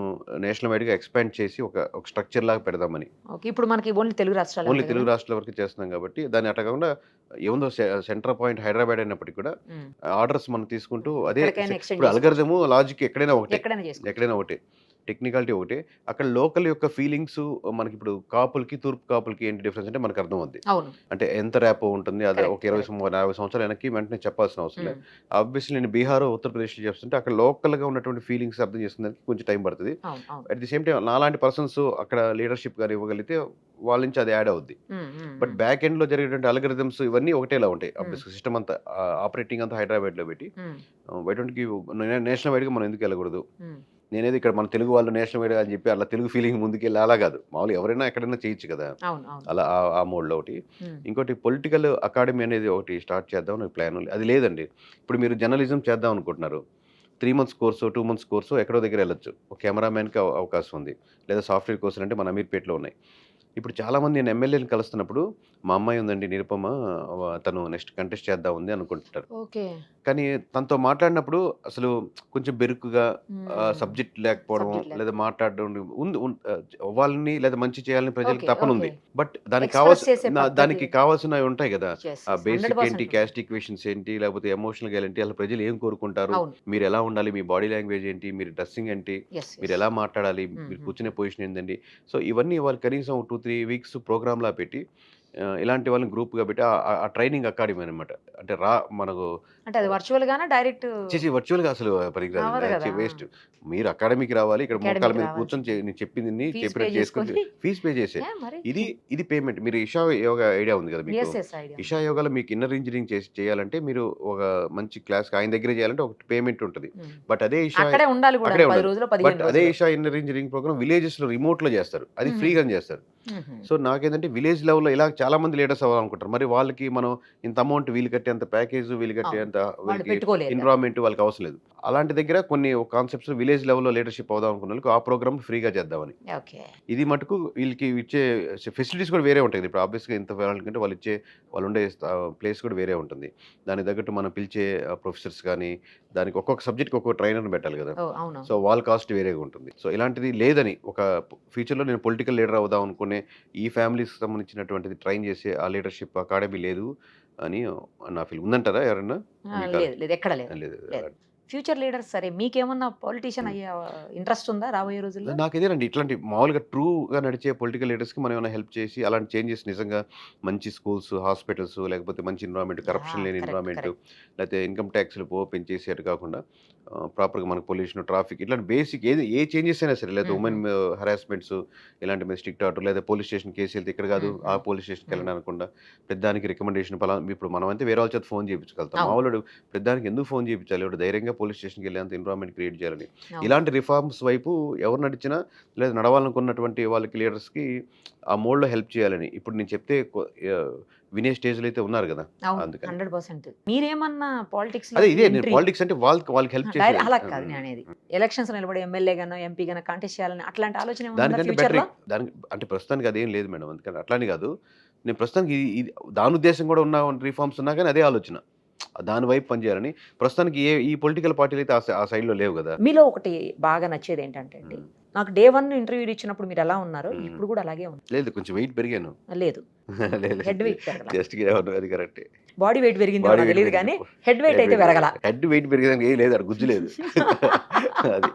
నేషనల్ వైడ్గా ఎక్స్పాండ్ చేసి ఒక స్ట్రక్చర్ లాగా పెడదామని. ఇప్పుడు మనకి ఓన్లీ తెలుగు రాష్ట్రాల వరకు చేస్తున్నాం కాబట్టి దాన్ని అట్లా కాకుండా ఏముందో సెంటర్ పాయింట్ హైదరాబాద్ అయినప్పటికీ కూడా ఆర్డర్స్ మనం తీసుకుంటూ అదే ఇప్పుడు అల్గరిథము లాజిక్ ఎక్కడైనా ఒకటే టెక్నికాలిటీ ఒకటే. అక్కడ లోకల్ యొక్క ఫీలింగ్స్ మనకి ఇప్పుడు కాపులకి తూర్పు కాపులకి ఏంటి డిఫరెన్స్ అంటే మనకు అర్థం అవుద్ది. అంటే ఎంత ర్యాపో ఉంటుంది అది ఒక 20-40 సంవత్సరాలు వెనక్కి వెంటనే చెప్పాల్సిన అవసరం లేదు. ఆబ్వియస్లీ నేను బీహార్, ఉత్తరప్రదేశ్లో చేస్తుంటే అక్కడ లోకల్గా ఉన్నటువంటి ఫీలింగ్స్ అర్థం చేసుకునేందుకు కొంచెం టైం పడుతుంది. అట్ ది సేమ్ టైం నాలాంటి పర్సన్స్ అక్కడ లీడర్షిప్ గారు ఇవ్వగలిగితే వాళ్ళ నుంచి అది యాడ్ అవుద్ది. బట్ బ్యాక్ ఎండ్ లో జరిగేటువంటి అల్గరిథమ్స్ ఇవన్నీ ఒకటేలా ఉంటాయి. సిస్టమ్ అంతా ఆపరేటింగ్ అంతా హైదరాబాద్ లో పెట్టి బయటకి నేషనల్ వైడ్ గా మనం ఎందుకు వెళ్ళకూడదు. నేనేది ఇక్కడ మన తెలుగు వాళ్ళు నేషనల్ వైడ్ అని చెప్పి అలా తెలుగు ఫీలింగ్ ముందుకెళ్ళి అలా కాదు, మామూలుగా ఎవరైనా ఎక్కడైనా చేయొచ్చు కదా అలా ఆ మోడ్లో ఒకటి. ఇంకోటి పొలిటికల్ అకాడమీ అనేది ఒకటి స్టార్ట్ చేద్దాం ప్లాన్. అది లేదండి, ఇప్పుడు మీరు జర్నలిజం చేద్దాం అనుకుంటున్నారు, 3 months కోర్సు 2 months కోర్సు ఎక్కడో దగ్గర వెళ్ళొచ్చు. ఒక కెమెరామ్యాన్కి అవకాశం ఉంది, లేదా సాఫ్ట్వేర్ కోర్సులు అంటే మన అమీర్పేటలో ఉన్నాయి. ఇప్పుడు చాలామంది నేను ఎమ్మెల్యేని కలుస్తున్నప్పుడు మా అమ్మాయి ఉందండి నిరుపమ, తను నెక్స్ట్ కంటెస్ట్ చేద్దాం ఉంది అనుకుంటుంటారు. కానీ తనతో మాట్లాడినప్పుడు అసలు కొంచెం బెరుకుగా సబ్జెక్ట్ లేకపోవడం, లేదా మాట్లాడడం ఉంది. వాళ్ళని లేదా మంచి చేయాలని ప్రజలకు తపన ఉంది. బట్ దానికి కావాల్సినవి ఉంటాయి కదా, బేసిక్ ఏంటి, క్యాస్ట్ ఈక్వేషన్స్ ఏంటి, లేకపోతే ఎమోషనల్ గా ఏంటి, అసలు ప్రజలు ఏం కోరుకుంటారు, మీరు ఎలా ఉండాలి, మీ బాడీ లాంగ్వేజ్ ఏంటి, మీరు డ్రెస్సింగ్ ఏంటి, మీరు ఎలా మాట్లాడాలి, మీరు కూర్చునే పొజిషన్ ఏంటండి. సో ఇవన్నీ వాళ్ళు కనీసం 2-3 weeks ప్రోగ్రామ్ లా పెట్టి ఇలాంటి వాళ్ళని గ్రూప్ గా పెట్టి ఆ ట్రైనింగ్ అకాడమీ అనమాట. అంటే మనకు అంటే అది వర్చువల్ గానా డైరెక్ట్ చేసి వర్చువల్ గా అసలు పనికిరాదు, వేస్ట్. మీరు అకాడమీకి రావాలి, ఇక్కడ మోకాల మీద కూర్చొని నేను చెప్పింది చెప్పినట్టు చేసుకుని ఫీజు పే చేసే. ఇది పేమెంట్. మీరు ఇషా యోగా ఐడియా ఉంది కదా మీకు, ఇషా యోగాలో మీకు ఇన్నర్ ఇంజనీరింగ్ చేయాలంటే మీరు ఒక మంచి క్లాస్ ఆయన దగ్గర చేయాలంటే ఒక పేమెంట్ ఉంటుంది. బట్ అదే Isha inner engineering program villages లో రిమోట్ లో చేస్తారు, అది ఫ్రీగా చేస్తారు. సో నాకేంటంటే విలేజ్ లెవెల్లో ఇలా చాలా మంది లీడర్స్ అవ్వాలనుకుంటారు, మరి వాళ్ళకి మనం ఇంత అమౌంట్ వీళ్ళు కట్టే అంత ప్యాకేజ్, వీళ్ళు కట్టే అంత ఎన్విరాన్మెంట్ వాళ్ళకి అవసరం లేదు. అలాంటి దగ్గర కొన్ని కాన్సెప్ట్స్ విలేజ్ లెవెల్లో లీడర్షిప్ అవుదాం అనుకున్న వాళ్ళకి ఆ ప్రోగ్రామ్ ఫ్రీగా చేద్దామని. ఇది మటుకు వీళ్ళకి ఇచ్చే ఫెసిలిటీస్ కూడా వేరే ఉంటాయి. ఇప్పుడు ఆబ్వియస్గా ఇంత వాళ్ళకంటే వాళ్ళు ఉండే ప్లేస్ కూడా వేరే ఉంటుంది. దానికి తగ్గట్టు మనం పిలిచే ప్రొఫెసర్స్ కానీ దానికి ఒక్కొక్క సబ్జెక్ట్కి ఒక్కొక్క ట్రైనర్ని పెట్టాలి కదా, సో వాళ్ళ కాస్ట్ వేరేగా ఉంటుంది. సో ఇలాంటిది లేదని ఒక ఫ్యూచర్లో నేను పొలిటికల్ లీడర్ అవుదాం అనుకునే ఈ ఫ్యామిలీస్కి సంబంధించినటువంటిది ట్రైన్ చేసే ఆ లీడర్షిప్ అకాడమీ లేదు అని నా ఫీల్. ఉందంటారా ఎవరన్నా? లేదు. ఫ్యూచర్ లీడర్స్ సరే, మీకేమన్నా పొలిటీషియన్ అయ్యే ఇంట్రెస్ట్ ఉందా రాబోయే రోజుల్లో? నాకు ఇదేనండి, ఇట్లాంటి మామూలుగా ట్రూగా నడిచే పొలిటికల్ లీడర్స్కి మనం ఏమైనా హెల్ప్ చేసి అలాంటి చేంజెస్ నిజంగా మంచి స్కూల్స్, హాస్పిటల్స్, లేకపోతే మంచి ఎన్విరాన్మెంట్, కరప్షన్ లేని ఎన్విరాన్మెంట్, లేకపోతే ఇన్కమ్ ట్యాక్స్లు పెంచేసేట్టు కాకుండా ప్రాపర్గా మనకు పొల్యూషన్, ట్రాఫిక్, ఇట్లాంటి బేసిక్ ఏ చేంజెస్ అయినా సరే, లేదా ఉమెన్ హెరాస్మెంట్స్ ఇలాంటి మీద స్ట్రిక్ట్ ఆర్డర్, లేదా పోలీస్ స్టేషన్ కేసు వెళ్తే ఇక్కడ కాదు ఆ పోలీస్ స్టేషన్కి వెళ్ళడం అనకుండా పెద్దానికి రికమెండేషన్ ఇప్పుడు మనం అయితే వేరే వాళ్ళ చేత ఫోన్ చేయించగలుగుతాం, మామూలు పెద్దానికి ఎందుకు ఫోన్ చేయించాలి, ఇప్పుడు ధైర్యంగా పోలీస్ స్టేషన్కి వెళ్ళేంత ఎన్విరాన్మెంట్ క్రియేట్ చేయాలని. ఇలాంటి రిఫార్మ్స్ వైపు ఎవరు నడిచినా లేదా నడవాలనుకున్నటువంటి వాళ్ళకి లీడర్స్కి ఆ మోడ్లో హెల్ప్ చేయాలని ఇప్పుడు నేను చెప్తే వినే స్టేజ్లో అయితే ఉన్నారు కదా. అందుకని 100% మీరేమన్నా పాలిటిక్స్ అదే ఇదే నేను పాలిటిక్స్ అంటే వాళ్ళకి హెల్ప్ చేయాలి అలా కాదు. నేను అనేది ఎలక్షన్స్ నిలబడి ఎమ్మెల్యే గానో ఎంపీ గానో కాంటెస్ట్ చేయాలని అట్లాంటి ఆలోచన దానికంటే బెటర్. దానికి అంటే ప్రస్తుతానికి అదేం లేదు మేడం, అందుకని అట్లానే కాదు. నేను ప్రస్తుతానికి దాని ఉద్దేశం కూడా ఉన్న రిఫార్మ్స్ ఉన్నా కానీ అదే ఆలోచన, దాని వైపు పనిచేయాలని. ప్రస్తుతానికి ఈ పొలిటికల్ పార్టీలు అయితే ఆ సైడ్లో లేవు కదా. మీలో ఒకటి బాగా నచ్చేది ఏంటంటే అండి, నాకు Day 1 ఇంటర్వ్యూ ఇచ్చినప్పుడు మీరు ఎలా ఉన్నారు, ఇప్పుడు కూడా అలాగే ఉంది. లేదు, కొంచెం వెయిట్ పెరిగాను. లేదు, హెడ్ వెయిట్ జస్ట్ అది కరెక్ట్. బాడీ వెయిట్ పెరిగింది తెలియదు కానీ హెడ్ వెయిట్ అయితే పెరగల. హెడ్ వెయిట్ పెరిగేదానికి ఏం లేదు, అది గుజ్జు లేదు. అది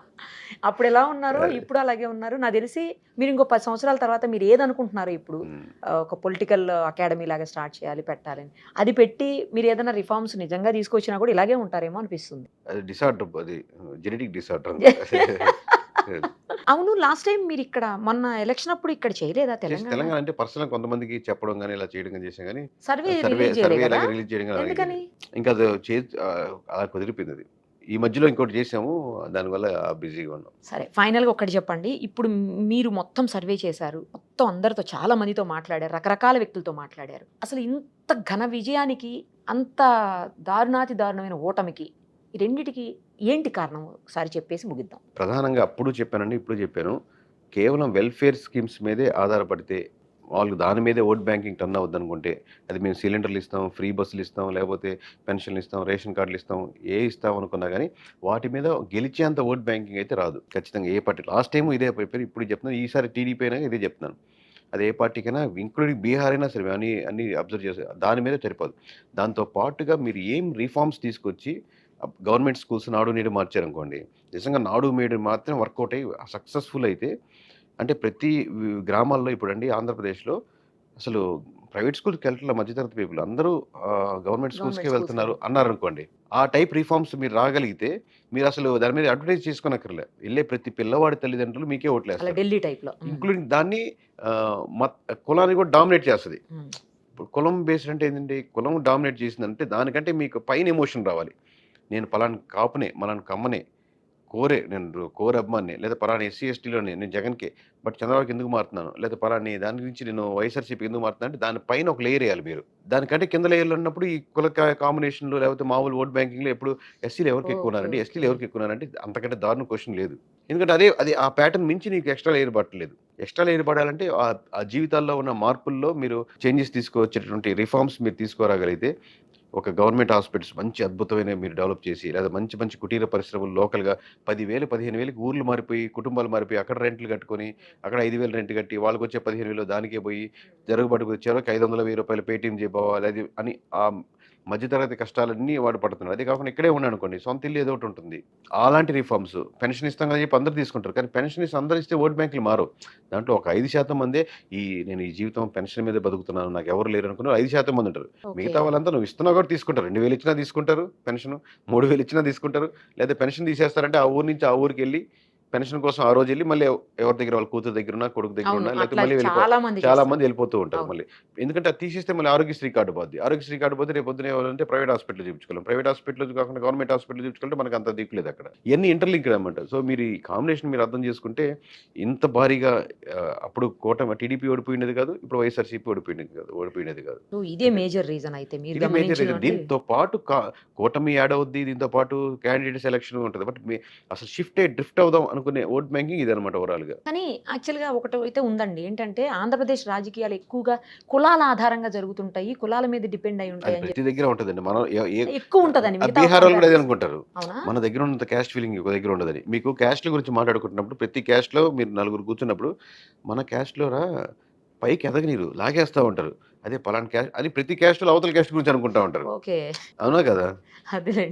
అప్పుడు ఎలా ఉన్నారో ఇప్పుడు అలాగే ఉన్నారు. నాకు తెలిసి మీరు ఇంకో 10 సంవత్సరాల తర్వాత మీరు ఏదనుకుంటున్నారో ఇప్పుడు ఒక పొలిటికల్ అకాడమీ లాగా స్టార్ట్ చేయాలి, పెట్టాలని, అది పెట్టి మీరు ఏదైనా రిఫార్మ్స్ నిజంగా తీసుకొచ్చినా కూడా ఇలాగే ఉంటారేమో అనిపిస్తుంది. అది డిసార్డర్, అది జెనెటిక్ డిసార్డర్. అవును, లాస్ట్ టైం మీరు ఇక్కడ మొన్న ఎలక్షన్ అప్పుడు ఇక్కడ చేయలేదా తెలంగాణ అంటే పర్సనల్ కొంతమందికి చెప్పడం కానీ ఇలా చేయడం కానీ చేసాం కానీ సర్వే సర్వే రిలీజ్ చేయడం కానీ ఎందుకని? ఇంకా అది అలా కుదిరిపోయింది. అది ఈ మధ్యలో ఇంకోటి చేసాము, దానివల్ల బిజీగా ఉన్నాం. సరే, ఫైనల్గా ఒకటి చెప్పండి. ఇప్పుడు మీరు మొత్తం సర్వే చేశారు, మొత్తం అందరితో చాలా మందితో మాట్లాడారు, రకరకాల వ్యక్తులతో మాట్లాడారు. అసలు ఇంత ఘన విజయానికి, అంత దారుణాతి దారుణమైన ఓటమికి, ఈ రెండిటికి ఏంటి కారణం ఒకసారి చెప్పేసి ముగిద్దాం. ప్రధానంగా అప్పుడు చెప్పానండి, ఇప్పుడు చెప్పాను, కేవలం వెల్ఫేర్ స్కీమ్స్ మీదే ఆధారపడితే, వాళ్ళకి దాని మీదే ఓట్ బ్యాంకింగ్ టర్న్ అవుద్ది అనుకుంటే, అది మేము సిలిండర్లు ఇస్తాం, ఫ్రీ బస్సులు ఇస్తాం, లేకపోతే పెన్షన్లు ఇస్తాం, రేషన్ కార్డులు ఇస్తాం, ఇస్తాం అనుకున్నా కానీ వాటి మీద గెలిచేంత ఓట్ బ్యాంకింగ్ అయితే రాదు ఖచ్చితంగా. ఏ పార్టీ లాస్ట్ టైం ఇదే అయిపోయారు, ఇప్పుడు చెప్తున్నాను, ఈసారి టీడీపీ అయినా ఇదే చెప్తున్నాను. అది ఏ పార్టీకైనా, ఇంక్లూడింగ్ బీహార్ అయినా సరే, అన్ని అబ్జర్వ్ చేస్తారు, దాని మీద సరిపోదు. దాంతో పాటుగా మీరు ఏం రిఫార్మ్స్ తీసుకొచ్చి గవర్నమెంట్ స్కూల్స్ నాడు నేడు మార్చారనుకోండి, నిజంగా నాడు నేడు మాత్రం వర్కౌట్ అయ్యి సక్సెస్ఫుల్ అయితే, అంటే ప్రతి గ్రామాల్లో ఇప్పుడు అండి ఆంధ్రప్రదేశ్లో అసలు ప్రైవేట్ స్కూల్కి వెళ్ళట్ల మధ్యతరగతి పీపుల్ అందరూ గవర్నమెంట్ స్కూల్స్కే వెళ్తున్నారు అన్నారనుకోండి, ఆ టైప్ రిఫార్మ్స్ మీరు రాగలిగితే మీరు అసలు దాని మీద అడ్వర్టైజ్ చేసుకోనక్కర్లే, వెళ్ళే ప్రతి పిల్లవాడి తల్లిదండ్రులు మీకే ఓట్లేస్తారు. ఢిల్లీ టైప్లో ఇంక్లూడింగ్ దాన్ని కులాన్ని కూడా డామినేట్ చేస్తుంది. ఇప్పుడు కులం బేస్డ్ అంటే ఏంటంటే, కులం డామినేట్ చేసిందంటే దానికంటే మీకు పైన ఎమోషన్ రావాలి. నేను పలానా కాపునే, మలానా కమ్మనే, నేను కోర్ అభిమాని, లేదా పలానా ఎస్సీ ఎస్టీలోనే నేను జగన్కే, బట్ చంద్రబాబుకి ఎందుకు మారుతున్నాను, లేదా పలాని దాని గురించి నేను వైఎస్ఆర్సీపీకి ఎందుకు మారుతున్నాను అంటే దానిపైన ఒక లేయర్ వేయాలి మీరు. దానికంటే కింద లేయర్లు ఉన్నప్పుడు ఈ కుల కాంబినేషన్లో లేకపోతే మామూలు ఓట్ బ్యాంకింగ్లో ఎప్పుడు ఎస్సీలు ఎవరికి ఎక్కువ ఉన్నారండి, ఎస్టీలు ఎవరికి ఎక్కువ ఉన్నారంటే అంతకంటే దారుణ క్వశ్చన్ లేదు. ఎందుకంటే అది ఆ ప్యాటర్న్ మించి నీకు ఎక్స్ట్రా లేయర్ పట్టలేదు. ఎక్స్ట్రా లేయర్ పడాలంటే ఆ జీవితాల్లో ఉన్న మార్పుల్లో మీరు చేంజెస్ తీసుకొచ్చేటటువంటి రిఫార్మ్స్ మీరు తీసుకురాగలిగితే, ఒక గవర్నమెంట్ హాస్పిటల్స్ మంచి అద్భుతమైన మీరు డెవలప్ చేసి, లేదా మంచి మంచి కుటీర పరిశ్రమలు లోకల్గా 10,000 15,000కి ఊర్లు మారిపోయి, కుటుంబాలు మారిపోయి, అక్కడ రెంట్లు కట్టుకొని, అక్కడ 5,000 రెంట్ కట్టి, వాళ్ళకి వచ్చే 15,000 దానికే పోయి జరుగుబాటుకు వచ్చారు, 500,000 రూపాయలు పేటీఎం చేయబోవాలి అది అని ఆ మధ్యతరగతి కష్టాలన్నీ వాడు పడుతున్నాడు. అదే కాకుండా ఇక్కడే ఉన్నాడు అనుకోండి, సొంత ఇల్లు ఏదో ఒకటి ఉంటుంది. అలాంటి రిఫార్మ్స్, పెన్షన్ ఇస్తాం కదా చెప్పి అందరూ తీసుకుంటారు, కానీ పెన్షన్ ఇస్తే అందరూ ఇస్తే ఓట్ బ్యాంకులు మారవు. దాంట్లో ఒక 5% మందే నేను ఈ జీవితం పెన్షన్ మీద బతుకుతున్నాను, నాకు ఎవరు లేరు అనుకున్నారు 5% మంది ఉంటారు. మిగతా వాళ్ళంతా నువ్వు ఇస్తున్నా కూడా తీసుకుంటారు, 2,000 ఇచ్చినా తీసుకుంటారు పెన్షన్, 3,000 ఇచ్చినా తీసుకుంటారు, లేదా పెన్షన్ తీసేస్తారంటే ఆ ఊరు నుంచి ఆ ఊరికి వెళ్ళి పెన్షన్ కోసం ఆ రోజు వెళ్ళి మళ్ళీ ఎవరి దగ్గర, వాళ్ళ కూతురు దగ్గర ఉన్నా, కొడుకు దగ్గర ఉన్నా, లేకపోతే మళ్ళీ చాలా మంది వెళ్ళిపోతూ ఉంటారు మళ్ళీ. ఎందుకంటే అది తీసేస్తే మళ్ళీ ఆరోగ్యశ్రీ కార్డు పోద్ది. ఆరోగ్యశ్రీ కార్డు పోతే రేపు పొద్దున ఎవరంటే ప్రైవేట్ హాస్పిటల్ చూపించుకోవాలి, ప్రైవేట్ హాస్పిటల్ కాకుండా గవర్నమెంట్ హాస్పిటల్ చూపించుకుంటే మనకు అంత దిక్కులేదు అక్కడ. ఇవన్నీ ఇంటర్లింక్డ్ అనమాట. సో మీరు ఈ కాంబినేషన్ మీరు అర్థం చేసుకుంటే ఇంత భారీగా అప్పుడు టీడీపీ ఓడిపోయినది కాదు, ఇప్పుడు వైఎస్ఆర్సీపీ ఓడిపోయినది కాదు. ఇదే మేజర్ రీజన్ అయితే దీంతో పాటు కూటమి యాడ్ అవుద్ది, దీంతో పాటు క్యాండిడేట్ సెలక్షన్ ఉంటుంది. బట్ అసలు డ్రిఫ్ట్ అవుదాం అనుకునే ఓట్ బ్యాంకింగ్ ఇది అనమాట ఓవరాల్ గా. కానీ యాక్చువల్గా ఒకటి అయితే ఉందండి, ఏంటంటే ఆంధ్రప్రదేశ్ రాజకీయాలు ఎక్కువగా కులాల ఆధారంగా జరుగుతుంటాయి, కులాల మీద డిపెండ్ అయి ఉంటాయి. ప్రతి దగ్గర ఉంటుందండి, మనం ఎక్కువ ఉంటుందని బీహార్ వాళ్ళు కూడా అనుకుంటారు, మన దగ్గర ఉన్నంత క్యాస్ట్ ఫీలింగ్ ఒక దగ్గర ఉండదని. మీకు క్యాస్ట్ల గురించి మాట్లాడుకుంటున్నప్పుడు ప్రతి క్యాస్ట్ లో మీరు నలుగురు కూర్చున్నప్పుడు మన క్యాస్ట్ లో పైకి ఎదగనీరు లాగేస్తా ఉంటారు, అదే పలానా క్యాస్ట్ అని ప్రతి క్యాస్ట్ లో అవతల క్యాస్ట్ గురించి అనుకుంటా ఉంటారు. అవునా కదా,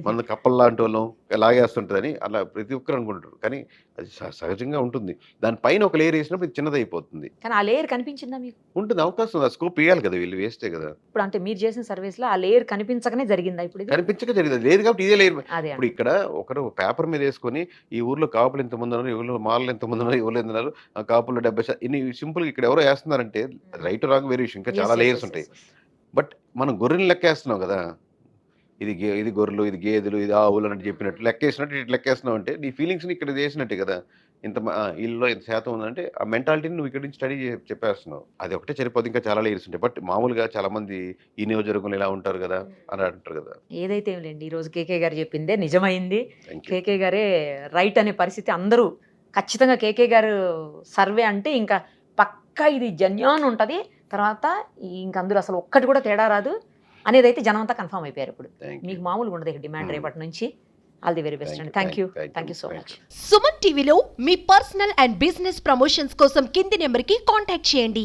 మన కప్పల్ లాంటి వాళ్ళం లాగేస్తుంటుందని అలా ప్రతి ఒక్కరు అనుకుంటారు. కానీ అది సహజంగా ఉంటుంది, దానిపైన ఒక లేయర్ వేసినప్పుడు ఇది చిన్నది అయిపోతుంది. కానీ ఆ లేయర్ కనిపించిందా మీకు? ఉంటుంది, అవకాశం ఉంది, స్కోప్ వేయాలి కదా, వీళ్ళు వేస్తే కదా. ఇప్పుడు అంటే మీరు చేసిన సర్వీస్ లో ఆ లేయర్ కనిపించకనే జరిగిందా? ఇప్పుడు కనిపించక జరిగింది లేదు కాబట్టి ఇదే లేయర్. ఇప్పుడు ఇక్కడ ఒకరు పేపర్ మీద వేసుకొని ఈ ఊర్లో కాపులు ఎంతమంది ఉన్నారు, ఈ ఊర్లో మాలలు ఎంతమంది ఉన్నారు, ఎవరు ఉన్నారు, ఆ కాపులు 70 ఇన్ని సింపుల్ గా ఇక్కడ ఎవరో వేస్తున్నారంటే రైట్ రాంగ్ వేరే విషయం, ఇంకా చాలా లేయర్స్ ఉంటాయి. బట్ మనం గొర్రెని లెక్కేస్తున్నాం కదా, ఇది గొర్రెలు, ఇది గేదెలు, ఇది ఆవులు అన్నట్టు చెప్పినట్టు లెక్కేసినట్టు ఇట్లా లెక్కేస్తున్నావు అంటే నీ ఫీలింగ్స్ని ఇక్కడ చేసినట్టే కదా. ఇంత ఇల్లులో ఇంత శాతం ఉందంటే ఆ మెంటాలిటీని నువ్వు ఇక్కడ నుంచి స్టడీ చెప్పేస్తున్నావు. అది ఒకటే సరిపోదు, ఇంకా చాలా లేయర్స్ ఉంటాయి. బట్ మామూలుగా చాలా మంది ఈ నియోజకవర్గంలో ఇలా ఉంటారు కదా అని అంటారు కదా. ఏదైతే లేండి, ఈ రోజు కేకే గారు చెప్పిందే నిజమైంది. కేకే గారే రైట్ అనే పరిస్థితి అందరూ ఖచ్చితంగా కేకే గారు సర్వే అంటే ఇంకా పక్కా ఇది జెన్యూన్ ఉంటుంది. తర్వాత ఇంక అందులో అసలు ఒక్కటి కూడా తేడా రాదు అనేది అయితే జనం అంతా కన్ఫర్మ్ అయిపోయారు. ఇప్పుడు మీకు మామూలుగా ఉండదు డిమాండ్ రేపటి నుంచి. ఆల్ ది వెరీ బెస్ట్ అండి. Thank you so much. Suman టీవీలో మీ పర్సనల్ అండ్ బిజినెస్ ప్రమోషన్స్ కోసం కింది నెంబర్కి కాంటాక్ట్ చేయండి.